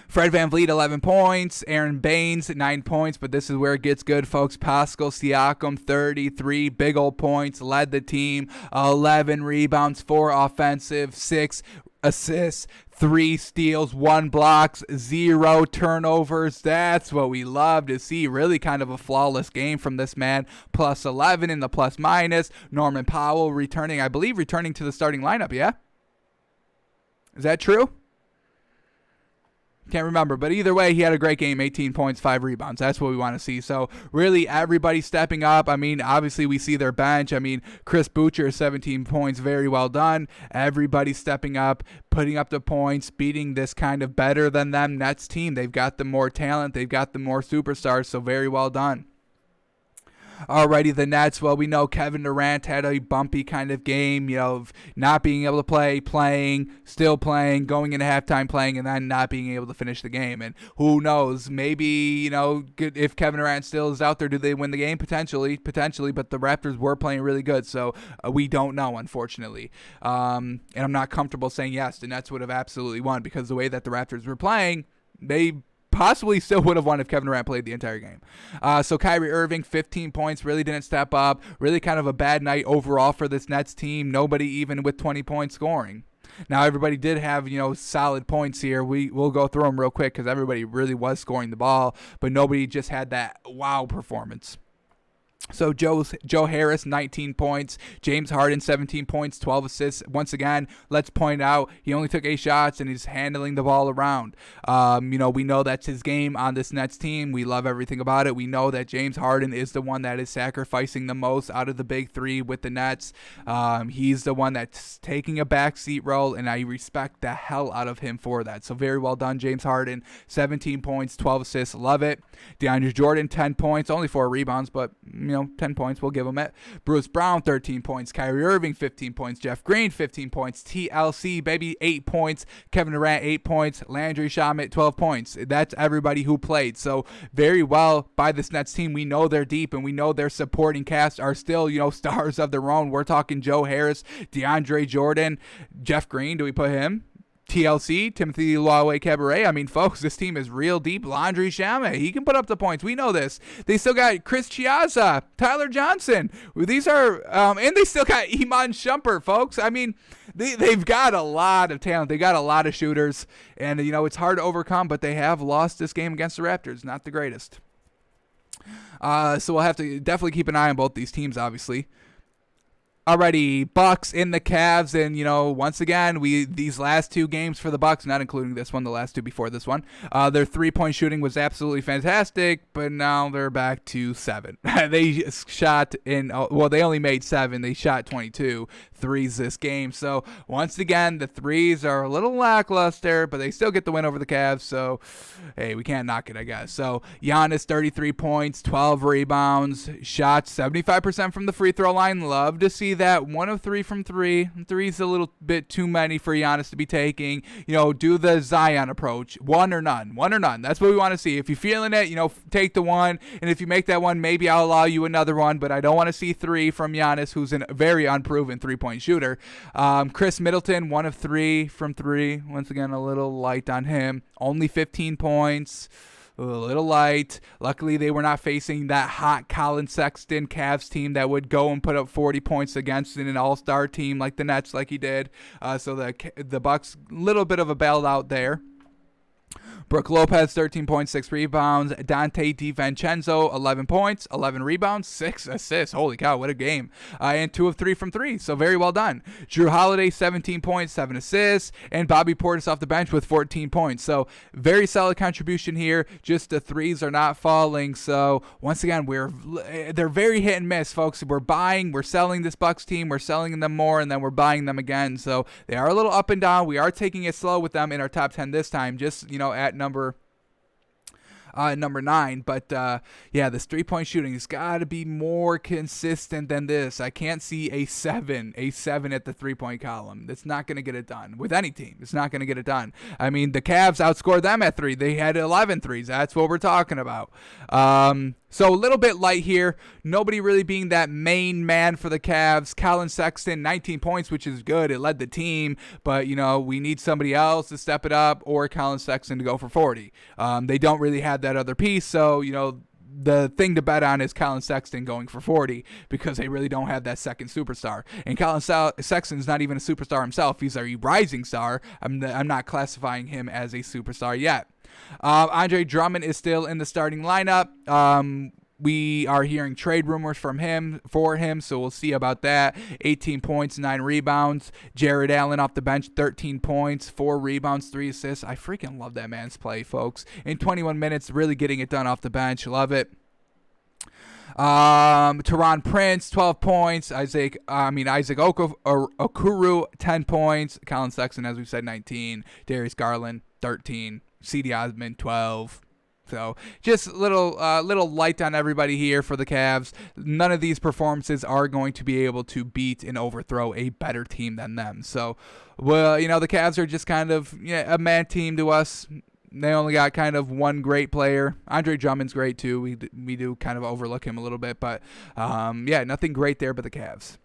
Fred VanVleet, 11 points. Aaron Baines, 9 points, but this is where it gets good, folks. Pascal Siakam, 33 big old points, led the team. 11 rebounds, 4 offensive, 6 assists, 3 steals, 1 blocks, 0 turnovers. That's what we love to see. Really kind of a flawless game from this man. Plus 11 in the plus minus. Norman Powell returning to the starting lineup, yeah? Is that true? Can't remember, but either way, he had a great game, 18 points, 5 rebounds. That's what we want to see. So really everybody stepping up. I mean, obviously we see their bench. I mean, Chris Boucher, 17 points, very well done. Everybody stepping up, putting up the points, beating this kind of better than them Nets team. They've got the more talent. They've got the more superstars, so very well done. Alrighty, the Nets. Well, we know Kevin Durant had a bumpy kind of game, of not being able to play, playing, still playing, going into halftime playing, and then not being able to finish the game. And who knows, maybe, if Kevin Durant still is out there, do they win the game? Potentially, but the Raptors were playing really good, so we don't know, unfortunately. And I'm not comfortable saying yes, the Nets would have absolutely won, because the way that the Raptors were playing, they possibly still would have won if Kevin Durant played the entire game. So Kyrie Irving, 15 points, really didn't step up. Really kind of a bad night overall for this Nets team. Nobody even with 20 points scoring. Now, everybody did have, solid points here. We'll go through them real quick because everybody really was scoring the ball, but nobody just had that wow performance. So Joe Harris, 19 points. James Harden, 17 points, 12 assists. Once again, let's point out, he only took 8 shots, and he's handling the ball around. We know that's his game on this Nets team. We love everything about it. We know that James Harden is the one that is sacrificing the most out of the big three with the Nets. He's the one that's taking a backseat role, and I respect the hell out of him for that. So very well done, James Harden. 17 points, 12 assists. Love it. DeAndre Jordan, 10 points, only 4 rebounds, but 10 points, we'll give him it. Bruce Brown, 13 points. Kyrie Irving, 15 points. Jeff Green, 15 points. TLC, baby, 8 points. Kevin Durant, 8 points. Landry Shamet, 12 points. That's everybody who played. So very well by this Nets team. We know they're deep, and we know their supporting cast are still, stars of their own. We're talking Joe Harris, DeAndre Jordan, Jeff Green. Do we put him? TLC, Timothy Luawe Cabaret. I mean, folks, this team is real deep. Landry Shamet, he can put up the points. We know this. They still got Chris Chiazza, Tyler Johnson. These are, and they still got Iman Shumpert, folks. I mean, they've got a lot of talent. They got a lot of shooters, and it's hard to overcome. But they have lost this game against the Raptors. Not the greatest. So we'll have to definitely keep an eye on both these teams, obviously. Alrighty, Bucks in the Cavs, and once again, these last two games for the Bucks, not including this one, the last two before this one, their 3-point shooting was absolutely fantastic, but now they're back to 7. They shot they only made 7. They shot 22 threes this game. So once again, the threes are a little lackluster, but they still get the win over the Cavs. So hey, we can't knock it, I guess. So Giannis, 33 points, 12 rebounds, shot 75% from the free throw line. Love to see that. 1 of 3 from 3. Three's a little bit too many for Giannis to be taking. Do the Zion approach. 1 or none. 1 or none. That's what we want to see. If you're feeling it, take the 1. And if you make that 1, maybe I'll allow you another 1. But I don't want to see 3 from Giannis, who's a very unproven 3-point shooter. Chris Middleton, 1 of 3 from 3. Once again, a little light on him. Only 15 points. A little light. Luckily, they were not facing that hot Colin Sexton Cavs team that would go and put up 40 points against an all-star team like the Nets, like he did. So the Bucks, little bit of a bailout there. Brook Lopez, 13.6 rebounds. Dante DiVincenzo, 11 points, 11 rebounds, 6 assists. Holy cow, what a game. And 2 of 3 from 3, so very well done. Drew Holiday, 17 points, 7 assists. And Bobby Portis off the bench with 14 points. So very solid contribution here. Just the threes are not falling. So once again, they're very hit and miss, folks. We're buying, we're selling this Bucks team. We're selling them more, and then we're buying them again. So they are a little up and down. We are taking it slow with them in our top 10 this time, just, at number 9. But this 3-point shooting has got to be more consistent than this. I can't see a 7 at the 3-point column. That's not going to get it done with any team. It's not going to get it done. I mean, the Cavs outscored them at 3. They had 11 threes. That's what we're talking about. So a little bit light here. Nobody really being that main man for the Cavs. Colin Sexton, 19 points, which is good. It led the team. But, we need somebody else to step it up, or Colin Sexton to go for 40. They don't really have that other piece. So, the thing to bet on is Colin Sexton going for 40, because they really don't have that second superstar. And Colin Sexton's not even a superstar himself. He's a rising star. I'm not classifying him as a superstar yet. Andre Drummond is still in the starting lineup. We are hearing trade rumors for him, so we'll see about that. 18 points, 9 rebounds. Jared Allen off the bench, 13 points, 4 rebounds, 3 assists. I freaking love that man's play, folks. In 21 minutes, really getting it done off the bench. Love it. Teron Prince, 12 points. Isaac Okuru, 10 points. Colin Sexton, as we said, 19. Darius Garland, 13. C.D. Osman, 12. So just a little light on everybody here for the Cavs. None of these performances are going to be able to beat and overthrow a better team than them. So, the Cavs are just kind of a man team to us. They only got kind of one great player. Andre Drummond's great too. We do kind of overlook him a little bit, but nothing great there but the Cavs.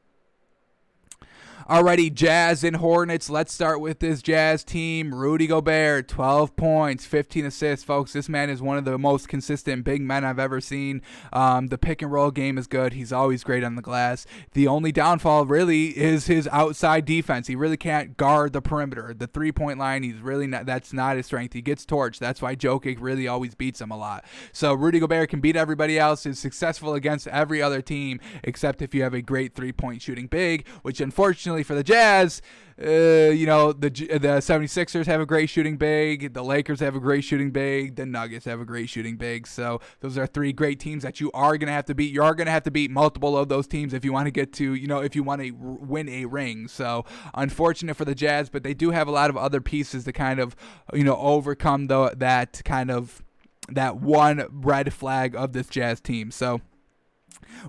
Alrighty, Jazz and Hornets. Let's start with this Jazz team. Rudy Gobert, 12 points, 15 assists. Folks, this man is one of the most consistent big men I've ever seen. The pick and roll game is good. He's always great on the glass. The only downfall really is his outside defense. He really can't guard the perimeter. The 3-point line, that's not his strength. He gets torched. That's why Jokic really always beats him a lot. So Rudy Gobert can beat everybody else, is successful against every other team, except if you have a great 3-point shooting big, which unfortunately for the Jazz, the 76ers have a great shooting big, the Lakers have a great shooting big, the Nuggets have a great shooting big. So those are 3 great teams that you are going to have to beat. You are going to have to beat multiple of those teams if you want to get to, if you want to win a ring. So unfortunate for the Jazz, but they do have a lot of other pieces to kind of, overcome that one red flag of this Jazz team. So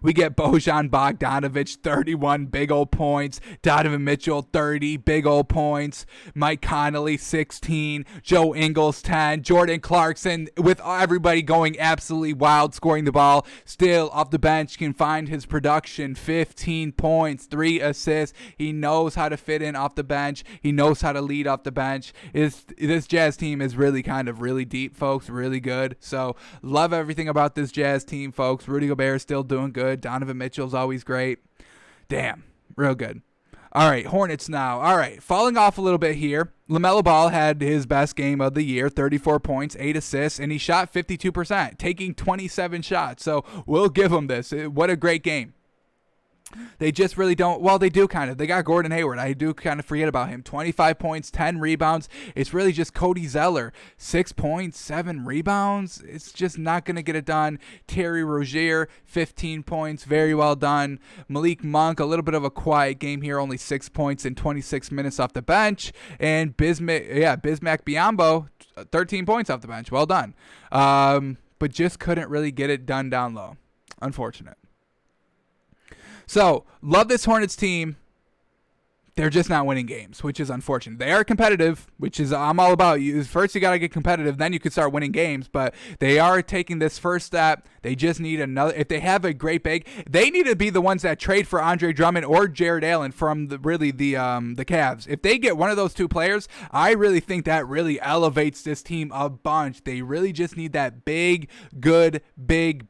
we get Bojan Bogdanovic, 31 big old points. Donovan Mitchell, 30 big old points. Mike Conley, 16. Joe Ingles, 10. Jordan Clarkson, with everybody going absolutely wild, scoring the ball. Still off the bench, can find his production, 15 points, 3 assists. He knows how to fit in off the bench. He knows how to lead off the bench. This Jazz team is really really deep, folks. Really good. So love everything about this Jazz team, folks. Rudy Gobert is still doing good. Donovan Mitchell's always great. Damn, real good. All right, Hornets now. All right, falling off a little bit here. LaMelo Ball had his best game of the year, 34 points, 8 assists, and he shot 52%, taking 27 shots. So we'll give him this. What a great game. They just really don't. Well, they do kind of. They got Gordon Hayward. I do kind of forget about him. 25 points, 10 rebounds. It's really just Cody Zeller. 6 points, 7 rebounds. It's just not going to get it done. Terry Rozier, 15 points. Very well done. Malik Monk, a little bit of a quiet game here. Only 6 points in 26 minutes off the bench. And Bismack Biyombo, 13 points off the bench. Well done. But just couldn't really get it done down low. Unfortunate. So, love this Hornets team. They're just not winning games, which is unfortunate. They are competitive, which is I'm all about. First, you got to get competitive, then you can start winning games. But they are taking this first step. They just need another. If they have a great big, they need to be the ones that trade for Andre Drummond or Jared Allen from the Cavs. If they get one of those two players, I really think that really elevates this team a bunch. They really just need that big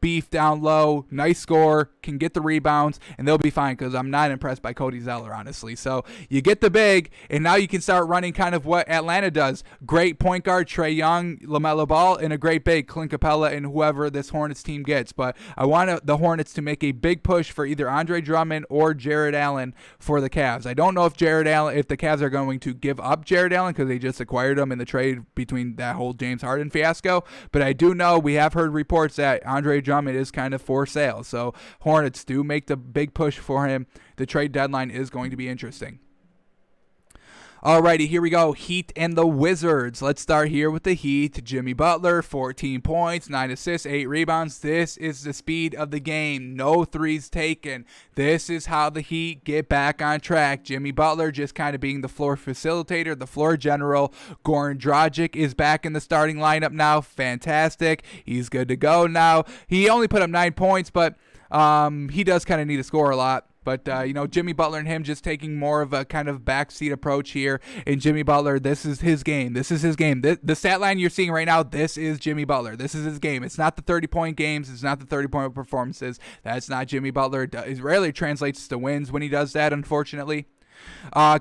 beef down low, nice score, can get the rebounds, and they'll be fine. Because I'm not impressed by Cody Zeller, honestly. So. You get the big, and now you can start running kind of what Atlanta does. Great point guard, Trae Young, LaMelo Ball, and a great big, Clint Capella, and whoever this Hornets team gets. But I want the Hornets to make a big push for either Andre Drummond or Jared Allen for the Cavs. I don't know if the Cavs are going to give up Jared Allen because they just acquired him in the trade between that whole James Harden fiasco. But I do know we have heard reports that Andre Drummond is kind of for sale. So Hornets do make the big push for him. The trade deadline is going to be interesting. Alrighty, here we go. Heat and the Wizards. Let's start here with the Heat. Jimmy Butler, 14 points, 9 assists, 8 rebounds. This is the speed of the game. No threes taken. This is how the Heat get back on track. Jimmy Butler just kind of being the floor facilitator, the floor general. Goran Dragic is back in the starting lineup now. Fantastic. He's good to go now. He only put up 9 points, but he does kind of need to score a lot. But, Jimmy Butler and him just taking more of a kind of backseat approach here. And Jimmy Butler, this is his game. This is his game. The stat line you're seeing right now, this is Jimmy Butler. This is his game. It's not the 30-point games. It's not the 30-point performances. That's not Jimmy Butler. It rarely translates to wins when he does that, unfortunately.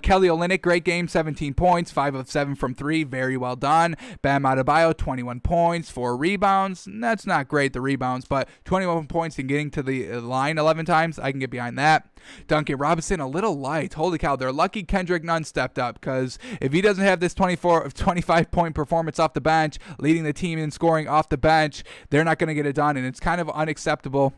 Kelly Olynyk, great game, 17 points, 5 of 7 from 3, very well done. Bam Adebayo, 21 points, 4 rebounds. That's not great, the rebounds, but 21 points and getting to the line 11 times, I can get behind that. Duncan Robinson, a little light. Holy cow, they're lucky Kendrick Nunn stepped up, because if he doesn't have this 25-point performance off the bench, leading the team in scoring off the bench, they're not going to get it done, and it's kind of unacceptable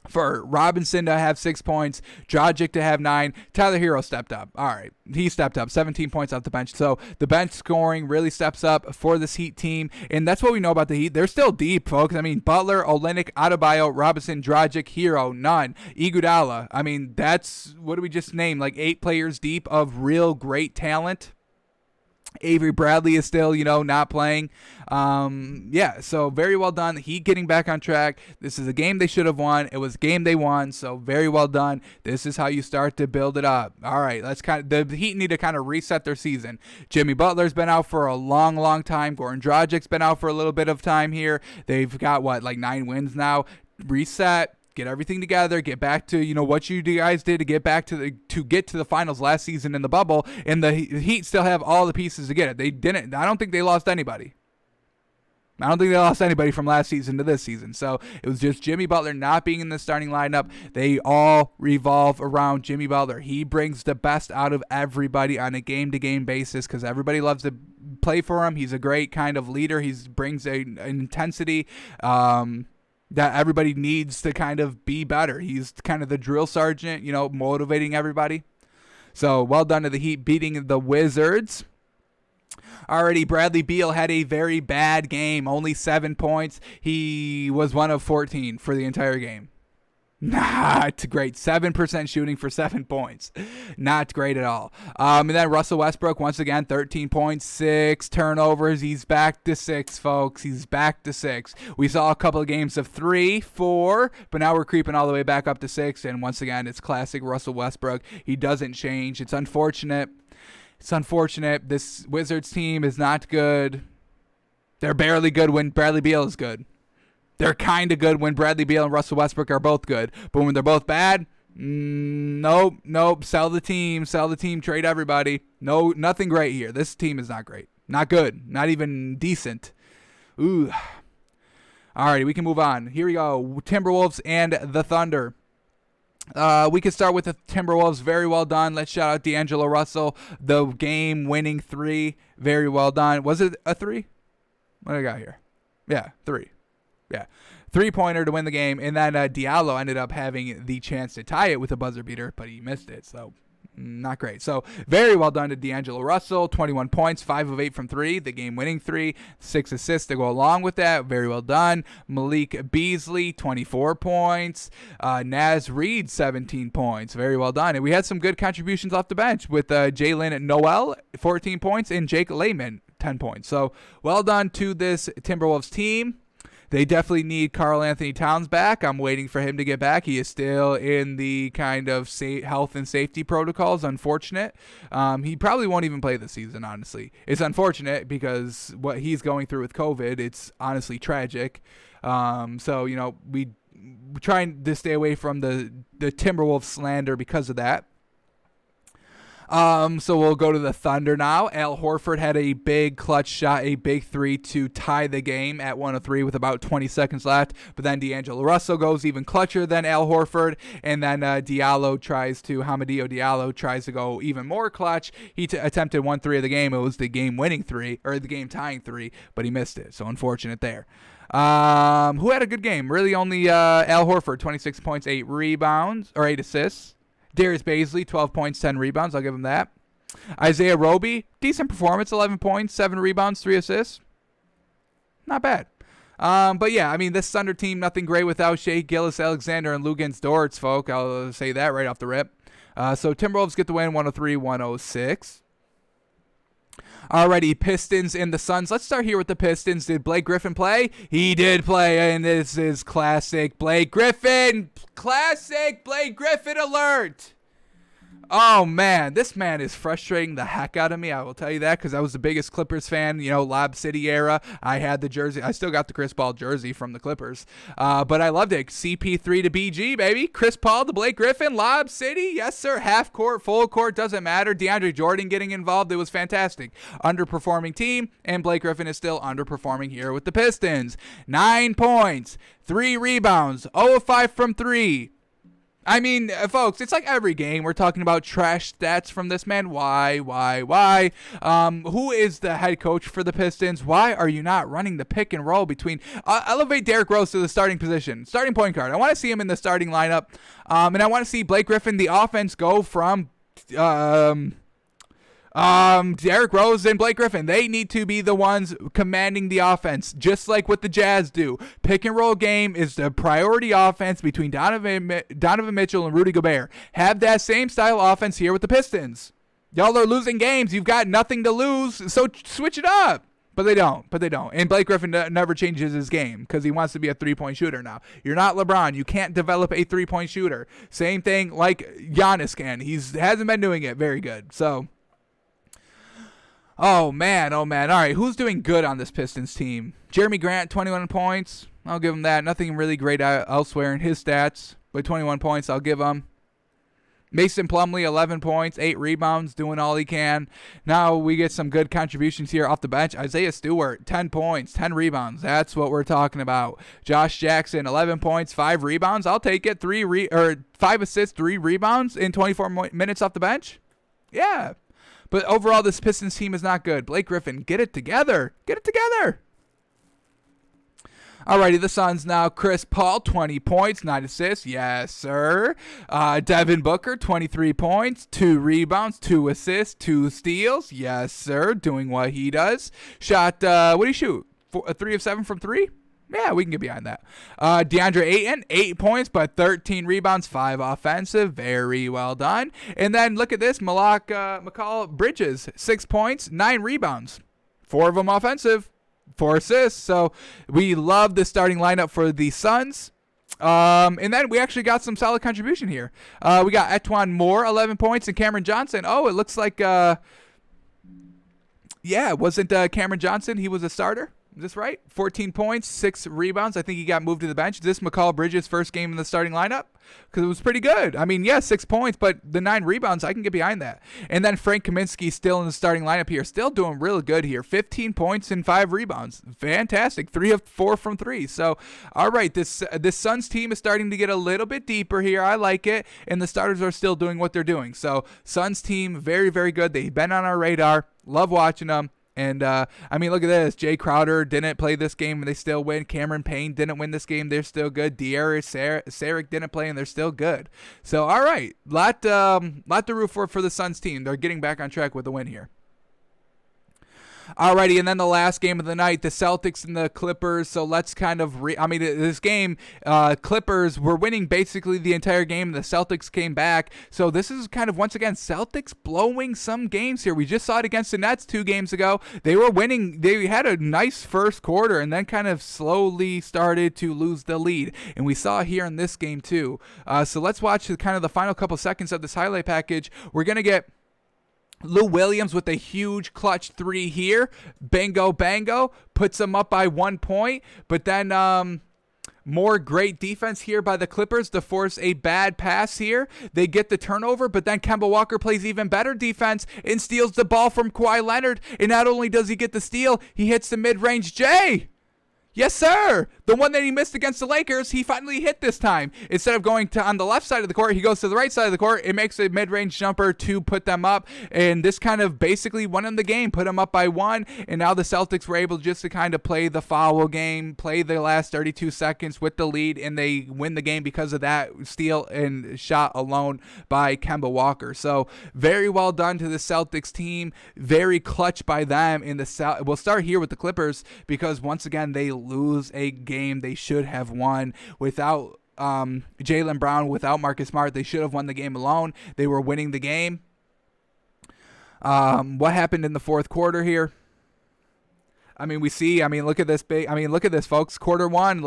for Robinson to have 6 points, Dragic to have 9. Tyler Hero stepped up. All right, he stepped up, 17 points off the bench. So the bench scoring really steps up for this Heat team, and that's what we know about the Heat. They're still deep, folks. I mean, Butler, Olynyk, Adebayo, Robinson, Dragic, Hero, Nunn, Iguodala. I mean, that's, what do we just name? Like 8 players deep of real great talent. Avery Bradley is still, not playing. So very well done. Heat getting back on track. This is a game they should have won. It was a game they won, so very well done. This is how you start to build it up. All right, the Heat need to kind of reset their season. Jimmy Butler's been out for a long, long time. Goran Dragic's been out for a little bit of time here. They've got, 9 wins now. Reset. Get everything together, get back to, what you guys did to get back to get to the finals last season in the bubble, and the Heat still have all the pieces to get it. They didn't. I don't think they lost anybody. I don't think they lost anybody from last season to this season. So it was just Jimmy Butler not being in the starting lineup. They all revolve around Jimmy Butler. He brings the best out of everybody on a game-to-game basis because everybody loves to play for him. He's a great kind of leader. He brings an intensity that everybody needs to kind of be better. He's kind of the drill sergeant, motivating everybody. So well done to the Heat beating the Wizards. Already, Bradley Beal had a very bad game, only 7 points. He was 1 of 14 for the entire game. Not great. 7% shooting for 7 points. Not great at all. And then Russell Westbrook, once again, 13 points, 6 turnovers. He's back to 6, folks. He's back to 6. We saw a couple of games of 3, 4, but now we're creeping all the way back up to 6. And once again, it's classic Russell Westbrook. He doesn't change. It's unfortunate. This Wizards team is not good. They're barely good when Bradley Beal is good. They're kind of good when Bradley Beal and Russell Westbrook are both good. But when they're both bad, nope. Sell the team, trade everybody. No, nothing great here. This team is not great. Not good. Not even decent. Ooh. Alrighty, we can move on. Here we go. Timberwolves and the Thunder. We can start with the Timberwolves. Very well done. Let's shout out D'Angelo Russell. The game-winning three. Very well done. Was it a three? What do I got here? Yeah, three. Yeah. Three-pointer to win the game. And then Diallo ended up having the chance to tie it with a buzzer beater, but he missed it. So, not great. So, very well done to D'Angelo Russell. 21 points, 5 of 8 from 3. The game-winning 3. 6 assists to go along with that. Very well done. Malik Beasley, 24 points. Naz Reid, 17 points. Very well done. And we had some good contributions off the bench with Jalen Noel, 14 points, and Jake Layman, 10 points. So, well done to this Timberwolves team. They definitely need Karl Anthony Towns back. I'm waiting for him to get back. He is still in the kind of health and safety protocols. Unfortunate. He probably won't even play this season, honestly. It's unfortunate because what he's going through with COVID, it's honestly tragic. So, we trying to stay away from the Timberwolves slander because of that. So we'll go to the Thunder now. Al Horford had a big clutch shot, a big three to tie the game at 103 with about 20 seconds left. But then D'Angelo Russell goes even clutcher than Al Horford. And then Hamadou Diallo tries to go even more clutch. He attempted 1-3 of the game. It was the game-winning three, or the game-tying three, but he missed it. So unfortunate there. Who had a good game? Really only Al Horford, 26 points, 8 rebounds, or 8 assists. Darius Baisley, 12 points, 10 rebounds. I'll give him that. Isaiah Roby, decent performance, 11 points, 7 rebounds, 3 assists. Not bad. But yeah, I mean, this Thunder team, nothing great without Shai Gilgeous-Alexander and Luguentz Dort, folk. I'll say that right off the rip. So Timberwolves get the win, 103-106. Alrighty, Pistons and the Suns. Let's start here with the Pistons. Did Blake Griffin play? He did play, and this is classic Blake Griffin. Classic Blake Griffin alert. Oh, man, this man is frustrating the heck out of me. I will tell you that because I was the biggest Clippers fan, Lob City era. I had the jersey. I still got the Chris Paul jersey from the Clippers, but I loved it. CP3 to BG, baby. Chris Paul to Blake Griffin, Lob City. Yes, sir. Half court, full court, doesn't matter. DeAndre Jordan getting involved. It was fantastic. Underperforming team, and Blake Griffin is still underperforming here with the Pistons. 9 points, 3 rebounds, 0 of 5 from 3. I mean, folks, it's like every game we're talking about trash stats from this man. Why? Who is the head coach for the Pistons? Why are you not running the pick and roll between elevate Derrick Rose to the starting position, starting point guard? I want to see him in the starting lineup, and I want to see Blake Griffin, the offense, go from Derrick Rose and Blake Griffin. They need to be the ones commanding the offense, just like what the Jazz do. Pick and roll game is the priority offense between Donovan Mitchell and Rudy Gobert. Have that same style offense here with the Pistons. Y'all are losing games. You've got nothing to lose, so switch it up. But they don't. And Blake Griffin never changes his game because he wants to be a three-point shooter now. You're not LeBron. You can't develop a three-point shooter. Same thing like Giannis can. He hasn't been doing it very good. So, Oh, man. All right, who's doing good on this Pistons team? Jeremy Grant, 21 points. I'll give him that. Nothing really great elsewhere in his stats, but 21 points I'll give him. Mason Plumlee, 11 points, 8 rebounds, doing all he can. Now we get some good contributions here off the bench. Isaiah Stewart, 10 points, 10 rebounds. That's what we're talking about. Josh Jackson, 11 points, 5 rebounds. I'll take it. 5 assists, 3 rebounds in 24 minutes off the bench. Yeah. But overall, this Pistons team is not good. Blake Griffin, get it together. Alrighty, the Suns now. Chris Paul, 20 points, 9 assists. Yes, sir. Devin Booker, 23 points, 2 rebounds, 2 assists, 2 steals. Yes, sir. Doing what he does. Shot, what did he shoot? 3 of 7 from 3? Yeah, we can get behind that. DeAndre Ayton, 8 points, but 13 rebounds, 5 offensive. Very well done. And then look at this. Mikal Bridges, 6 points, 9 rebounds. 4 of them offensive, 4 assists. So we love the starting lineup for the Suns. And then we actually got some solid contribution here. We got Etwan Moore, 11 points, and Cameron Johnson. Oh, it looks like, wasn't Cameron Johnson, he was a starter? Is this right? 14 points, 6 rebounds. I think he got moved to the bench. Is this McCall Bridges' first game in the starting lineup? Because it was pretty good. I mean, yeah, 6 points, but the 9 rebounds, I can get behind that. And then Frank Kaminsky still in the starting lineup here, still doing really good here. 15 points and 5 rebounds. Fantastic. 3 of 4 from 3. So, all right, this Suns team is starting to get a little bit deeper here. I like it. And the starters are still doing what they're doing. So, Suns team, very, very good. They've been on our radar. Love watching them. And, I mean, look at this. Jay Crowder didn't play this game, and they still win. Cameron Payne didn't win this game. They're still good. Darius Saric didn't play, and they're still good. So, all right. Lot to root for the Suns team. They're getting back on track with the win here. Alrighty, and then the last game of the night, the Celtics and the Clippers. So let's kind of this game, Clippers were winning basically the entire game. The Celtics came back. So this is kind of, once again, Celtics blowing some games here. We just saw it against the Nets 2 games ago. They were winning. They had a nice first quarter and then kind of slowly started to lose the lead. And we saw it here in this game too. So let's watch kind of the final couple seconds of this highlight package. We're going to get Lou Williams with a huge clutch 3 here. Bingo, bango. Puts them up by 1 point. But then more great defense here by the Clippers to force a bad pass here. They get the turnover, but then Kemba Walker plays even better defense and steals the ball from Kawhi Leonard. And not only does he get the steal, he hits the mid-range J. Yes, sir. The one that he missed against the Lakers, he finally hit this time. Instead of going to on the left side of the court, he goes to the right side of the court. It makes a mid-range jumper to put them up. And this kind of basically won them the game, put them up by 1. And now the Celtics were able just to kind of play the foul game, play the last 32 seconds with the lead, and they win the game because of that steal and shot alone by Kemba Walker. So very well done to the Celtics team. Very clutch by them. We'll start here with the Clippers because once again, they lose a game they should have won without Jaylen Brown, without Marcus Smart. They should have won the game alone. They were winning the game. What happened in the fourth quarter here? Look at this, folks. Quarter 1,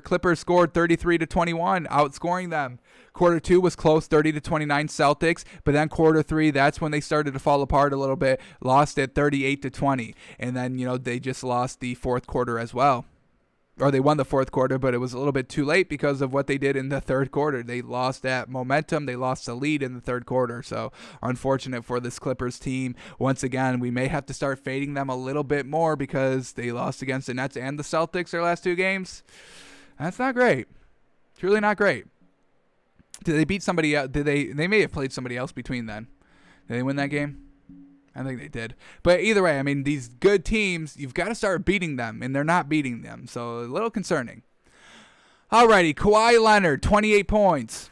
Clippers scored 33-21, outscoring them. Quarter 2 was close, 30-29 Celtics, but then quarter 3, that's when they started to fall apart a little bit, lost it 38-20, and then, they just lost the fourth quarter as well. Or they won the fourth quarter, but it was a little bit too late because of what they did in the third quarter. They lost that momentum. They lost the lead in the third quarter. So unfortunate for this Clippers team. Once again, we may have to start fading them a little bit more because they lost against the Nets and the Celtics their last 2 games. That's not great. Truly not great. Did they beat somebody else? They may have played somebody else between then. Did they win that game? I think they did. But either way, these good teams, you've got to start beating them, and they're not beating them. So a little concerning. Alrighty, Kawhi Leonard, 28 points.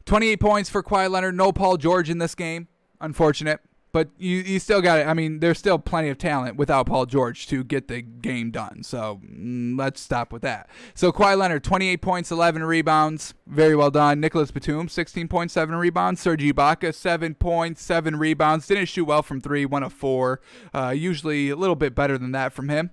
28 points for Kawhi Leonard. No Paul George in this game. Unfortunate. But you still got it. There's still plenty of talent without Paul George to get the game done. So let's stop with that. So Kawhi Leonard, 28 points, 11 rebounds. Very well done. Nicholas Batum, 16 points, 7 rebounds. Serge Ibaka, 7 points, 7 rebounds. Didn't shoot well from 3, 1 of 4. Usually a little bit better than that from him.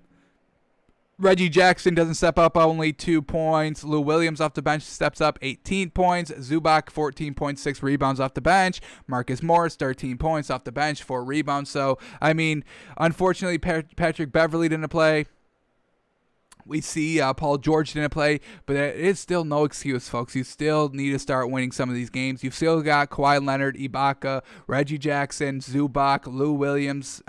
Reggie Jackson doesn't step up, only 2 points. Lou Williams off the bench steps up, 18 points. Zubac, 14.6 rebounds off the bench. Marcus Morris, 13 points off the bench, 4 rebounds. So, unfortunately, Patrick Beverley didn't play. We see Paul George didn't play, but it is still no excuse, folks. You still need to start winning some of these games. You've still got Kawhi Leonard, Ibaka, Reggie Jackson, Zubac, Lou Williams,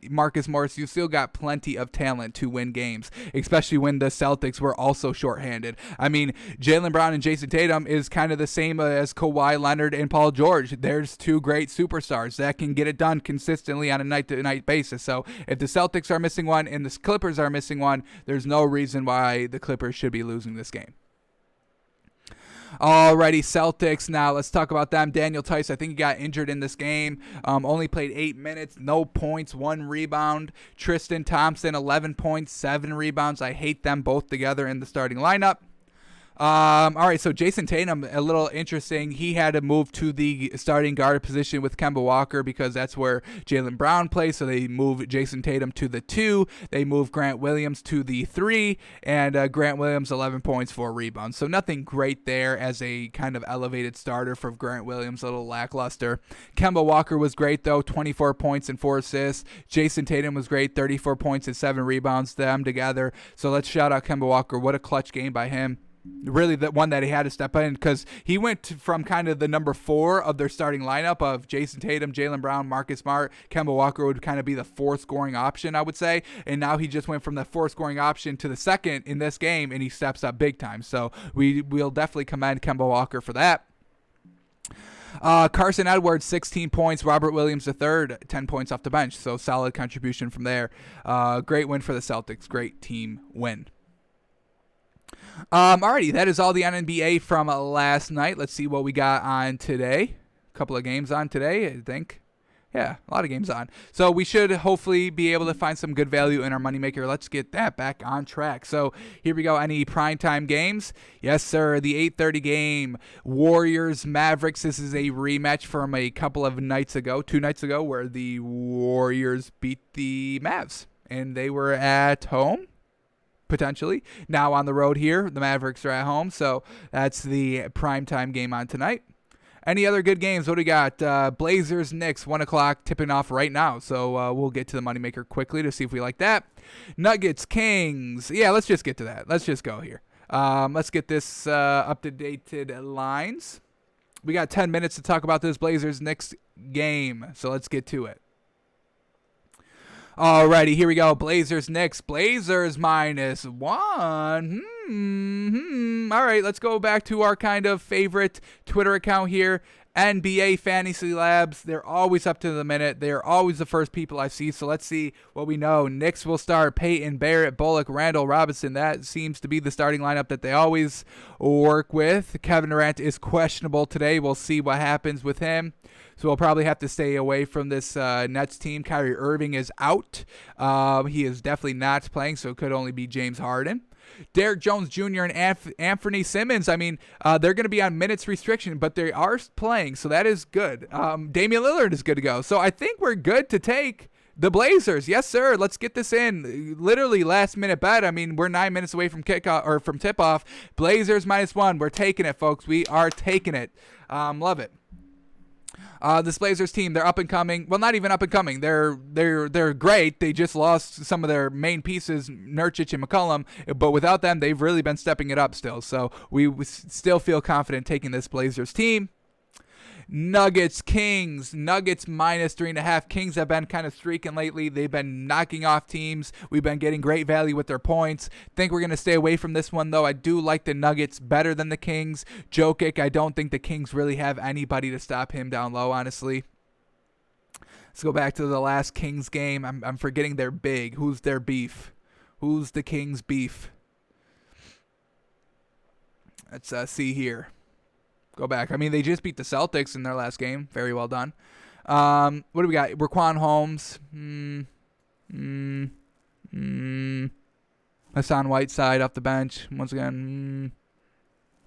Marcus Morris. You've still got plenty of talent to win games, especially when the Celtics were also shorthanded. Jaylen Brown and Jason Tatum is kind of the same as Kawhi Leonard and Paul George. There's 2 great superstars that can get it done consistently on a night-to-night basis. So if the Celtics are missing one and the Clippers are missing one, there's no reason why the Clippers should be losing this game. Alrighty, Celtics. Now let's talk about them. Daniel Tice, I think he got injured in this game. Only played 8 minutes, no points, 1 rebound. Tristan Thompson, 11 points, 7 rebounds. I hate them both together in the starting lineup. All right, so Jason Tatum, a little interesting. He had to move to the starting guard position with Kemba Walker because that's where Jaylen Brown plays. So they moved Jason Tatum to the 2. They moved Grant Williams to the 3, and Grant Williams 11 points, 4 rebounds. So nothing great there as a kind of elevated starter for Grant Williams, a little lackluster. Kemba Walker was great though, 24 points and 4 assists. Jason Tatum was great, 34 points and 7 rebounds. Them together. So let's shout out Kemba Walker. What a clutch game by him. Really the one that he had to step in because he went from kind of the number 4 of their starting lineup of Jason Tatum, Jaylen Brown, Marcus Smart. Kemba Walker would kind of be the 4th scoring option, I would say. And now he just went from the 4th scoring option to the 2nd in this game, and he steps up big time. So we'll definitely commend Kemba Walker for that. Carson Edwards, 16 points. Robert Williams III, 10 points off the bench. So solid contribution from there. Great win for the Celtics. Great team win. Alrighty, that is all the NBA from last night. Let's see what we got on today. A couple of games on today, I think. Yeah, a lot of games on. So we should hopefully be able to find some good value in our moneymaker. Let's get that back on track. So here we go. Any primetime games? Yes, sir. The 8:30 game, Warriors Mavericks. This is a rematch from a couple of nights ago, 2 nights ago, where the Warriors beat the Mavs, and they were at home. Potentially. Now on the road here, the Mavericks are at home, so that's the primetime game on tonight. Any other good games? What do we got? Blazers, Knicks, 1 o'clock, tipping off right now, so we'll get to the moneymaker quickly to see if we like that. Nuggets, Kings. Yeah, let's just get to that. Let's just go here. Let's get this up-to-dated lines. We got 10 minutes to talk about this Blazers-Knicks game, so let's get to it. Alrighty, here we go. Blazers, Knicks. Blazers -1. All right, let's go back to our kind of favorite Twitter account here. NBA Fantasy Labs. They're always up to the minute. They're always the first people I see. So let's see what we know. Knicks will start Peyton, Barrett, Bullock, Randall, Robinson. That seems to be the starting lineup that they always work with. Kevin Durant is questionable today. We'll see what happens with him. So we'll probably have to stay away from this Nets team. Kyrie Irving is out. He is definitely not playing, so it could only be James Harden. Derrick Jones Jr. and Anthony Simmons, I mean, they're going to be on minutes restriction, but they are playing, so that is good. Damian Lillard is good to go. So I think we're good to take the Blazers. Yes, sir. Let's get this in. Literally last minute bet. I mean, we're 9 minutes away from kickoff or from tip off. Blazers -1. We're taking it, folks. We are taking it. Love it. This Blazers team, they're up and coming. Well, not even up and coming. They're great. They just lost some of their main pieces, Nurkic and McCollum, but without them, they've really been stepping it up still. So we still feel confident taking this Blazers team. Nuggets, Kings. Nuggets -3.5. Kings have been kind of streaking lately. They've been knocking off teams. We've been getting great value with their points. Think we're going to stay away from this one, though. I do like the Nuggets better than the Kings. Jokic, I don't think the Kings really have anybody to stop him down low, honestly. Let's go back to the last Kings game. I'm forgetting their big. Who's their beef? Who's the Kings' beef? Let's see here. Go back. I mean, they just beat the Celtics in their last game. Very well done. What do we got? Raquan Holmes. Hassan Whiteside off the bench. Once again.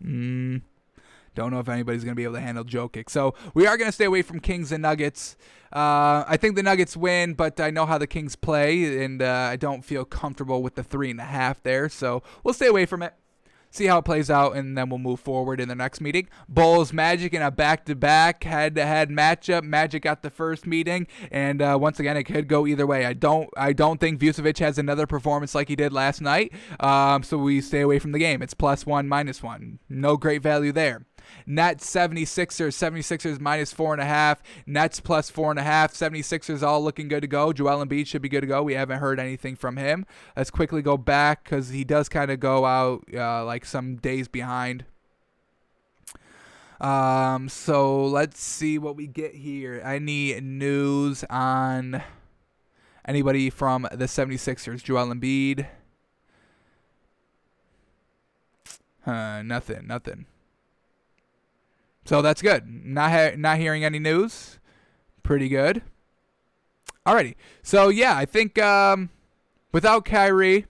Don't know if anybody's going to be able to handle Jokic. So we are going to stay away from Kings and Nuggets. I think the Nuggets win, but I know how the Kings play, and I don't feel comfortable with the 3.5 there. So we'll stay away from it. See how it plays out, and then we'll move forward in the next meeting. Bulls Magic in a back-to-back head-to-head matchup. Magic got the first meeting, and once again, it could go either way. I don't think Vucevic has another performance like he did last night, so we stay away from the game. It's +1, -1. No great value there. Nets 76ers. 76ers -4.5. Nets +4.5. 76ers all looking good to go. Joel Embiid should be good to go. We haven't heard anything from him. Let's quickly go back because he does kind of go out like some days behind. So let's see what we get here. Any news on anybody from the 76ers? Joel Embiid? Nothing. So that's good. Not hearing any news. Pretty good. Alrighty. So yeah, I think without Kyrie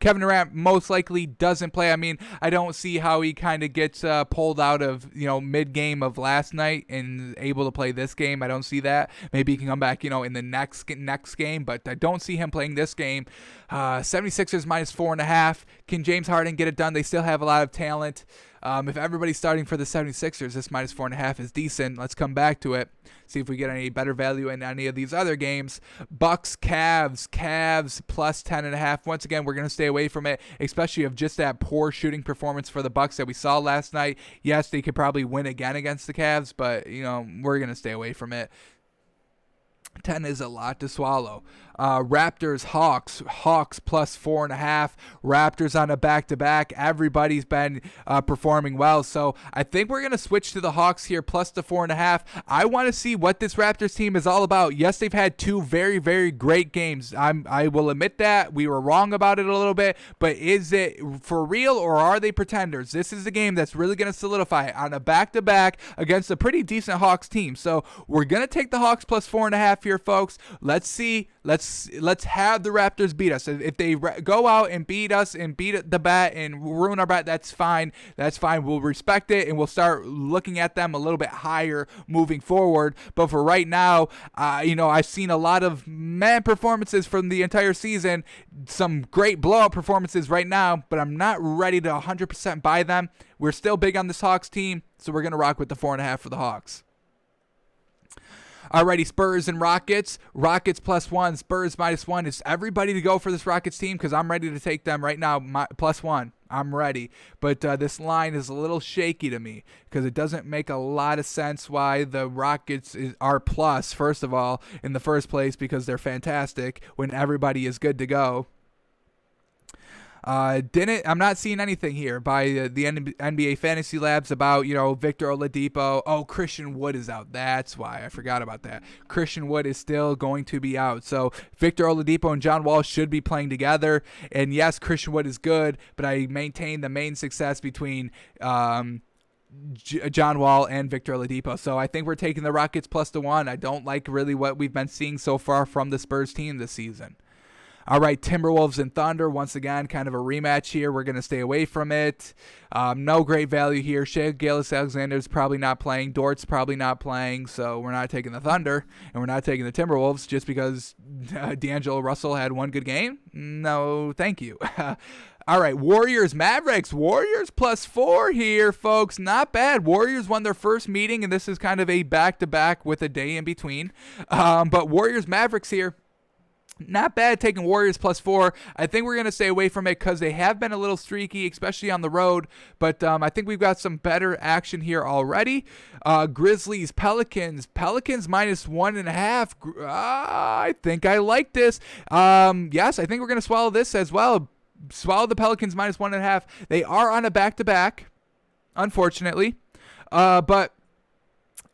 Kevin Durant most likely doesn't play. I mean, I don't see how he kind of gets pulled out of, mid-game of last night and able to play this game. I don't see that. Maybe he can come back, in the next game, but I don't see him playing this game. 76ers -4.5. Can James Harden get it done? They still have a lot of talent. If everybody's starting for the 76ers, this -4.5 is decent. Let's come back to it. See if we get any better value in any of these other games. Bucks, Cavs +10.5. Once again, we're going to stay away from it, especially of just that poor shooting performance for the Bucks that we saw last night. Yes, they could probably win again against the Cavs, but, we're going to stay away from it. 10 is a lot to swallow. Raptors, Hawks +4.5. Raptors on a back-to-back. Everybody's been performing well, so I think we're going to switch to the Hawks here, +4.5. I want to see what this Raptors team is all about. Yes, they've had 2 very, very great games. I will admit that. We were wrong about it a little bit, but is it for real or are they pretenders? This is the game that's really going to solidify it on a back-to-back against a pretty decent Hawks team. So we're going to take the Hawks +4.5 here, folks. Let's see. Let's have the Raptors beat us. If they go out and beat us and beat the bet and ruin our bet, that's fine. That's fine. We'll respect it and we'll start looking at them a little bit higher moving forward. But for right now, I've seen a lot of man performances from the entire season. Some great blowout performances right now, but I'm not ready to 100% buy them. We're still big on this Hawks team, so we're going to rock with the 4.5 for the Hawks. Alrighty, Spurs and Rockets. Rockets +1, Spurs -1. Is everybody to go for this Rockets team? Because I'm ready to take them right now, +1. I'm ready. But this line is a little shaky to me because it doesn't make a lot of sense why the Rockets are plus, first of all, in the first place, because they're fantastic when everybody is good to go. I'm not seeing anything here by the NBA Fantasy Labs about, Victor Oladipo. Oh, Christian Wood is out. That's why I forgot about that. Christian Wood is still going to be out. So Victor Oladipo and John Wall should be playing together. And yes, Christian Wood is good, but I maintain the main success between John Wall and Victor Oladipo. So I think we're taking the Rockets +1. I don't like really what we've been seeing so far from the Spurs team this season. All right, Timberwolves and Thunder. Once again, kind of a rematch here. We're going to stay away from it. No great value here. Shai Gilgeous-Alexander's probably not playing. Dort's probably not playing. So we're not taking the Thunder, and we're not taking the Timberwolves just because D'Angelo Russell had one good game. No, thank you. All right, Warriors, Mavericks. Warriors +4 here, folks. Not bad. Warriors won their first meeting, and this is kind of a back-to-back with a day in between. But Warriors, Mavericks here. Not bad taking Warriors +4. I think we're going to stay away from it because they have been a little streaky, especially on the road. But I think we've got some better action here already. Grizzlies, Pelicans. Pelicans -1.5. I think I like this. Yes, I think we're going to swallow this as well. Swallow the Pelicans -1.5. They are on a back-to-back, unfortunately. But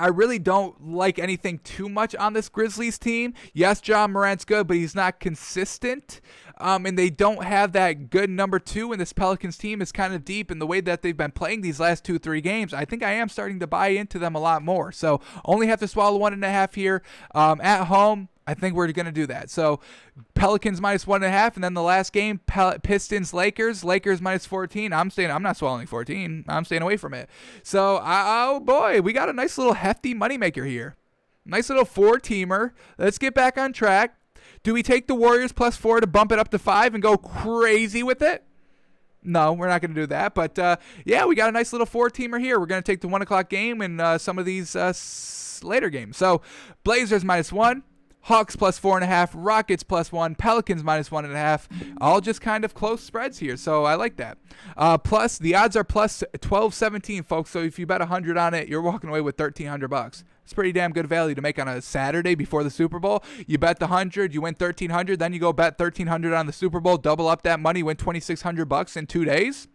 I really don't like anything too much on this Grizzlies team. Yes, John Morant's good, but he's not consistent. And they don't have that good number 2, and this Pelicans team is kind of deep in the way that they've been playing these last 2-3 games. I think I am starting to buy into them a lot more. So only have to swallow 1.5 here. At home, I think we're going to do that. So Pelicans -1.5, and then the last game, Pistons, Lakers -14. I'm not swallowing 14. I'm staying away from it. So, oh boy, we got a nice little hefty moneymaker here. Nice little 4-teamer. Let's get back on track. Do we take the Warriors +4 to bump it up to 5 and go crazy with it? No, we're not going to do that. But, yeah, we got a nice little 4-teamer here. We're going to take the 1 o'clock game and some of these later games. So, Blazers -1. Hawks +4.5, Rockets +1, Pelicans -1.5. All just kind of close spreads here, so I like that. Plus, the odds are +1217, folks. So if you bet 100 on it, you're walking away with $1,300. It's pretty damn good value to make on a Saturday before the Super Bowl. You bet the 100, you win $1,300, then you go bet $1,300 on the Super Bowl, double up that money, win $2,600 in 2 days.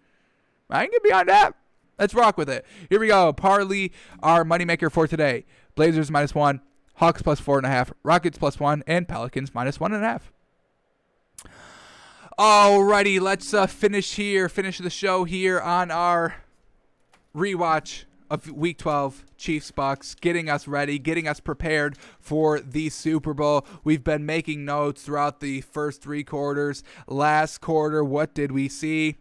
I can get beyond that. Let's rock with it. Here we go. Parlay our moneymaker for today. Blazers -1. Hawks +4.5, Rockets +1, and Pelicans -1.5. Alrighty, let's finish the show here on our rewatch of Week 12, Chiefs Bucs, getting us ready, getting us prepared for the Super Bowl. We've been making notes throughout the first 3 quarters. Last quarter, what did we see?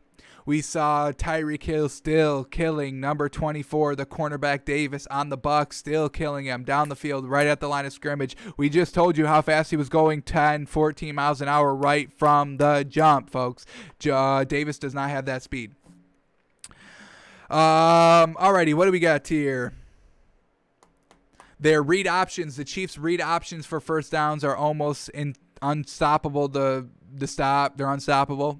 We saw Tyreek Hill still killing number 24, the cornerback Davis, on the Bucs, still killing him down the field right at the line of scrimmage. We just told you how fast he was going, 10, 14 miles an hour right from the jump, folks. Davis does not have that speed. Alrighty, what do we got here? Their read options, the Chiefs' read options for first downs are almost unstoppable to stop. They're unstoppable,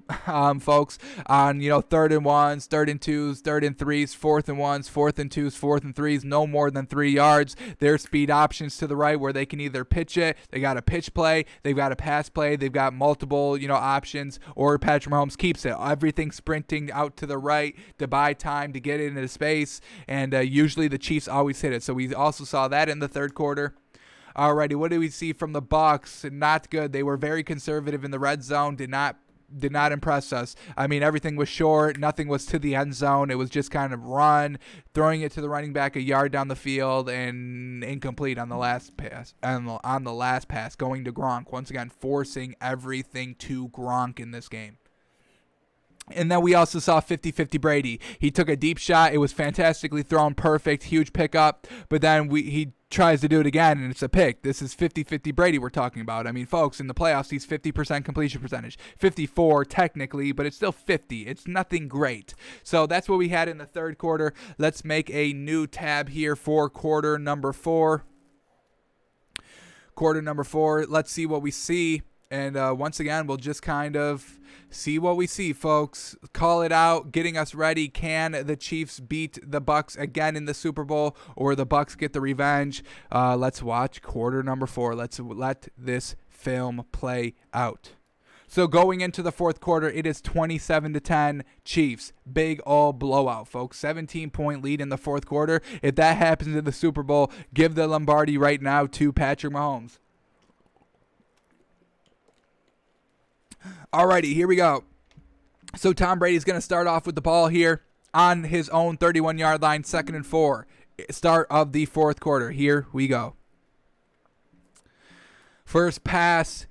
folks. On 3rd and 1s, 3rd and 2s, 3rd and 3s, 4th and 1s, 4th and 2s, 4th and 3s, no more than 3 yards. Their speed options to the right where they can either pitch it, they got a pitch play, they've got a pass play, they've got multiple options, or Patrick Mahomes keeps it. Everything sprinting out to the right to buy time to get into space, and usually the Chiefs always hit it. So we also saw that in the 3rd quarter. Alrighty, what do we see from the Bucs? Not good. They were very conservative in the red zone. Did not impress us. I mean, everything was short. Nothing was to the end zone. It was just kind of run, throwing it to the running back a yard down the field, and incomplete on the last pass. On the last pass, going to Gronk. Once again, forcing everything to Gronk in this game. And then we also saw 50-50 Brady. He took a deep shot. It was fantastically thrown, perfect, huge pickup. But then he tries to do it again, and it's a pick. This is 50-50 Brady we're talking about. I mean, folks, in the playoffs, he's 50% completion percentage. 54 technically, but it's still 50. It's nothing great. So that's what we had in the 3rd quarter. Let's make a new tab here for quarter number 4. Quarter number 4. Let's see what we see. And once again, we'll just kind of see what we see, folks. Call it out, getting us ready. Can the Chiefs beat the Bucs again in the Super Bowl, or the Bucs get the revenge? Let's watch quarter number 4. Let's let this film play out. So going into the 4th quarter, it is 27-10 Chiefs. Big old blowout, folks. 17-point lead in the 4th quarter. If that happens in the Super Bowl, give the Lombardi right now to Patrick Mahomes. Alrighty, here we go. So Tom Brady's going to start off with the ball here on his own 31-yard line, 2nd and 4. Start of the 4th quarter. Here we go. First pass,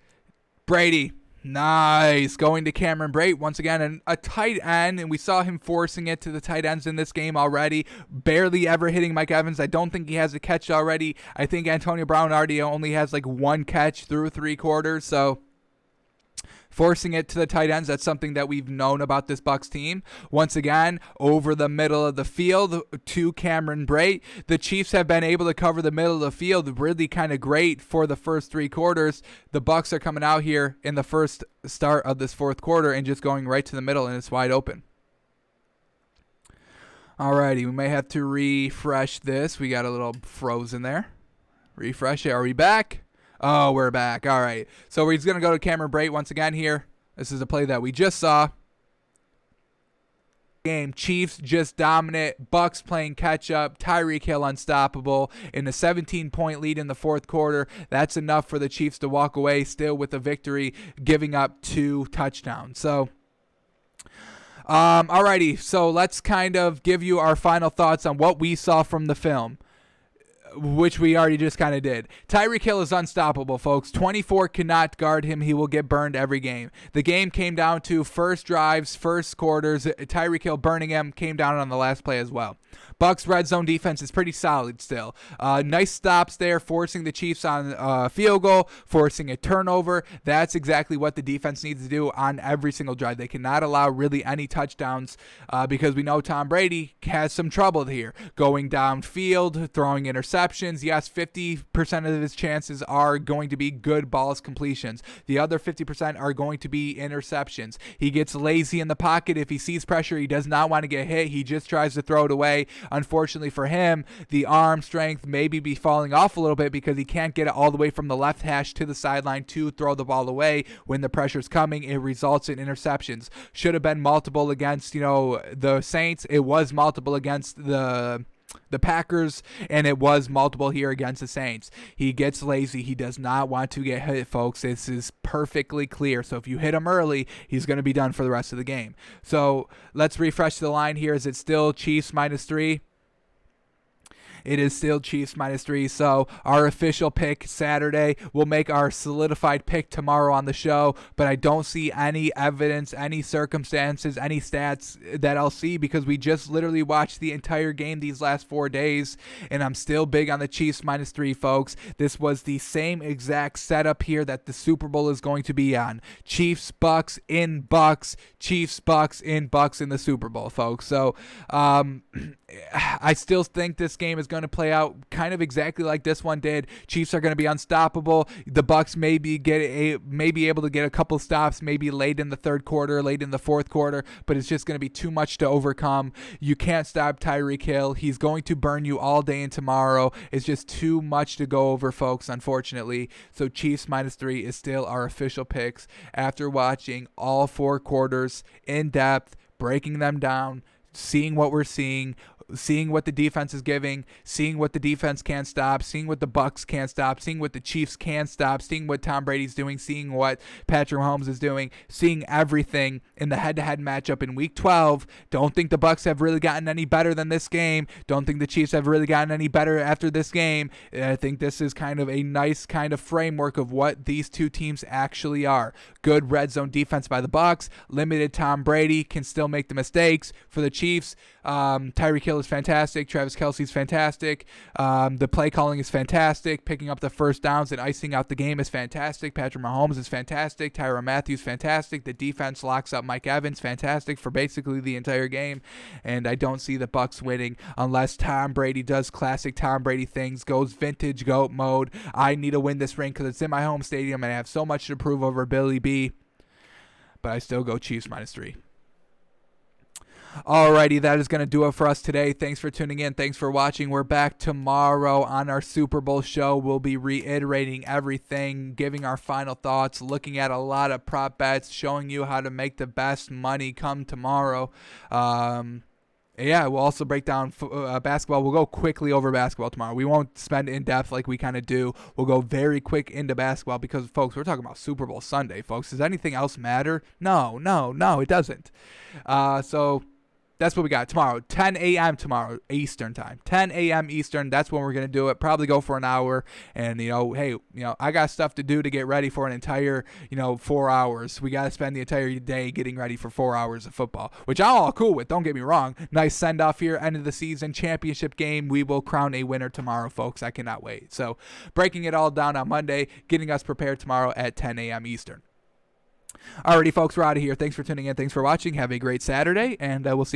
Brady. Nice. Going to Cameron Brate. Once again, a tight end, and we saw him forcing it to the tight ends in this game already. Barely ever hitting Mike Evans. I don't think he has a catch already. I think Antonio Brown already only has like 1 catch through 3 quarters, so forcing it to the tight ends, that's something that we've known about this Bucs team. Once again, over the middle of the field to Cameron Brate. The Chiefs have been able to cover the middle of the field really kind of great for the first 3 quarters. The Bucs are coming out here in the first start of this 4th quarter and just going right to the middle, and it's wide open. Alrighty, we may have to refresh this. We got a little frozen there. Refresh it. Are we back? Oh, we're back. All right. So he's going to go to Cameron Brate once again here. This is a play that we just saw. Game. Chiefs just dominant. Bucs playing catch up. Tyreek Hill unstoppable. In a 17-point lead in the 4th quarter. That's enough for the Chiefs to walk away still with a victory, giving up 2 touchdowns. So, alrighty. So let's kind of give you our final thoughts on what we saw from the film, which we already just kind of did. Tyreek Hill is unstoppable, folks. 24 cannot guard him. He will get burned every game. The game came down to first drives, first quarters. Tyreek Hill burning him came down on the last play as well. Bucs red zone defense is pretty solid still. Nice stops there, forcing the Chiefs on a field goal, forcing a turnover. That's exactly what the defense needs to do on every single drive. They cannot allow really any touchdowns because we know Tom Brady has some trouble here. Going downfield, throwing interceptions. Yes, 50% of his chances are going to be good balls completions. The other 50% are going to be interceptions. He gets lazy in the pocket. If he sees pressure, he does not want to get hit. He just tries to throw it away. Unfortunately for him, the arm strength maybe be falling off a little bit because he can't get it all the way from the left hash to the sideline to throw the ball away. When the pressure's coming, it results in interceptions. Should have been multiple against, the Saints. It was multiple against the Packers, and it was multiple here against the Saints. He gets lazy. He does not want to get hit, folks. This is perfectly clear. So if you hit him early, he's going to be done for the rest of the game. So let's refresh the line here. Is it still Chiefs -3? It is still Chiefs -3. So our official pick Saturday. We'll make our solidified pick tomorrow on the show, but I don't see any evidence, any circumstances, any stats that I'll see because we just literally watched the entire game these last 4 days, and I'm still big on the Chiefs -3, folks. This was the same exact setup here that the Super Bowl is going to be on. Chiefs, Bucs in Bucs, Chiefs, Bucs in the Super Bowl, folks. So I still think this game is going to play out kind of exactly like this one did. Chiefs are going to be unstoppable. The Bucs may be able to get a couple stops, maybe late in the third quarter, late in the fourth quarter, but it's just going to be too much to overcome. You can't stop Tyreek Hill. He's going to burn you all day and tomorrow. It's just too much to go over, folks, unfortunately. So Chiefs -3 is still our official picks after watching all 4 quarters in depth, breaking them down, seeing what we're seeing what the defense is giving, seeing what the defense can't stop, seeing what the Bucs can't stop, seeing what the Chiefs can stop, seeing what Tom Brady's doing, seeing what Patrick Mahomes is doing, seeing everything in the head-to-head matchup in Week 12. Don't think the Bucs have really gotten any better than this game. Don't think the Chiefs have really gotten any better after this game. I think this is kind of a nice kind of framework of what these two teams actually are. Good red zone defense by the Bucs. Limited Tom Brady, can still make the mistakes. For the Chiefs, Tyreek Hill is fantastic. Travis Kelce's fantastic. The play calling is fantastic. Picking up the first downs and icing out the game is fantastic. Patrick Mahomes is fantastic. Tyrann Mathieu fantastic. The defense locks up Mike Evans, fantastic for basically the entire game. And I don't see the Bucs winning unless Tom Brady does classic Tom Brady things, goes vintage GOAT mode. I need to win this ring because it's in my home stadium and I have so much to prove over Billy B. But I still go Chiefs -3. Alrighty, that is going to do it for us today. Thanks for tuning in. Thanks for watching. We're back tomorrow on our Super Bowl show. We'll be reiterating everything, giving our final thoughts, looking at a lot of prop bets, showing you how to make the best money come tomorrow. Yeah, we'll also break down basketball. We'll go quickly over basketball tomorrow. We won't spend in depth like we kind of do. We'll go very quick into basketball because, folks, we're talking about Super Bowl Sunday, folks. Does anything else matter? No, it doesn't. So that's what we got tomorrow, 10 a.m. tomorrow, Eastern time. 10 a.m. Eastern, that's when we're going to do it. Probably go for an hour. And, hey, I got stuff to do to get ready for an entire, 4 hours. We got to spend the entire day getting ready for 4 hours of football, which I'm all cool with. Don't get me wrong. Nice send-off here, end of the season, championship game. We will crown a winner tomorrow, folks. I cannot wait. So breaking it all down on Monday, getting us prepared tomorrow at 10 a.m. Eastern. Alrighty, folks, we're out of here. Thanks for tuning in. Thanks for watching. Have a great Saturday, and we'll see you.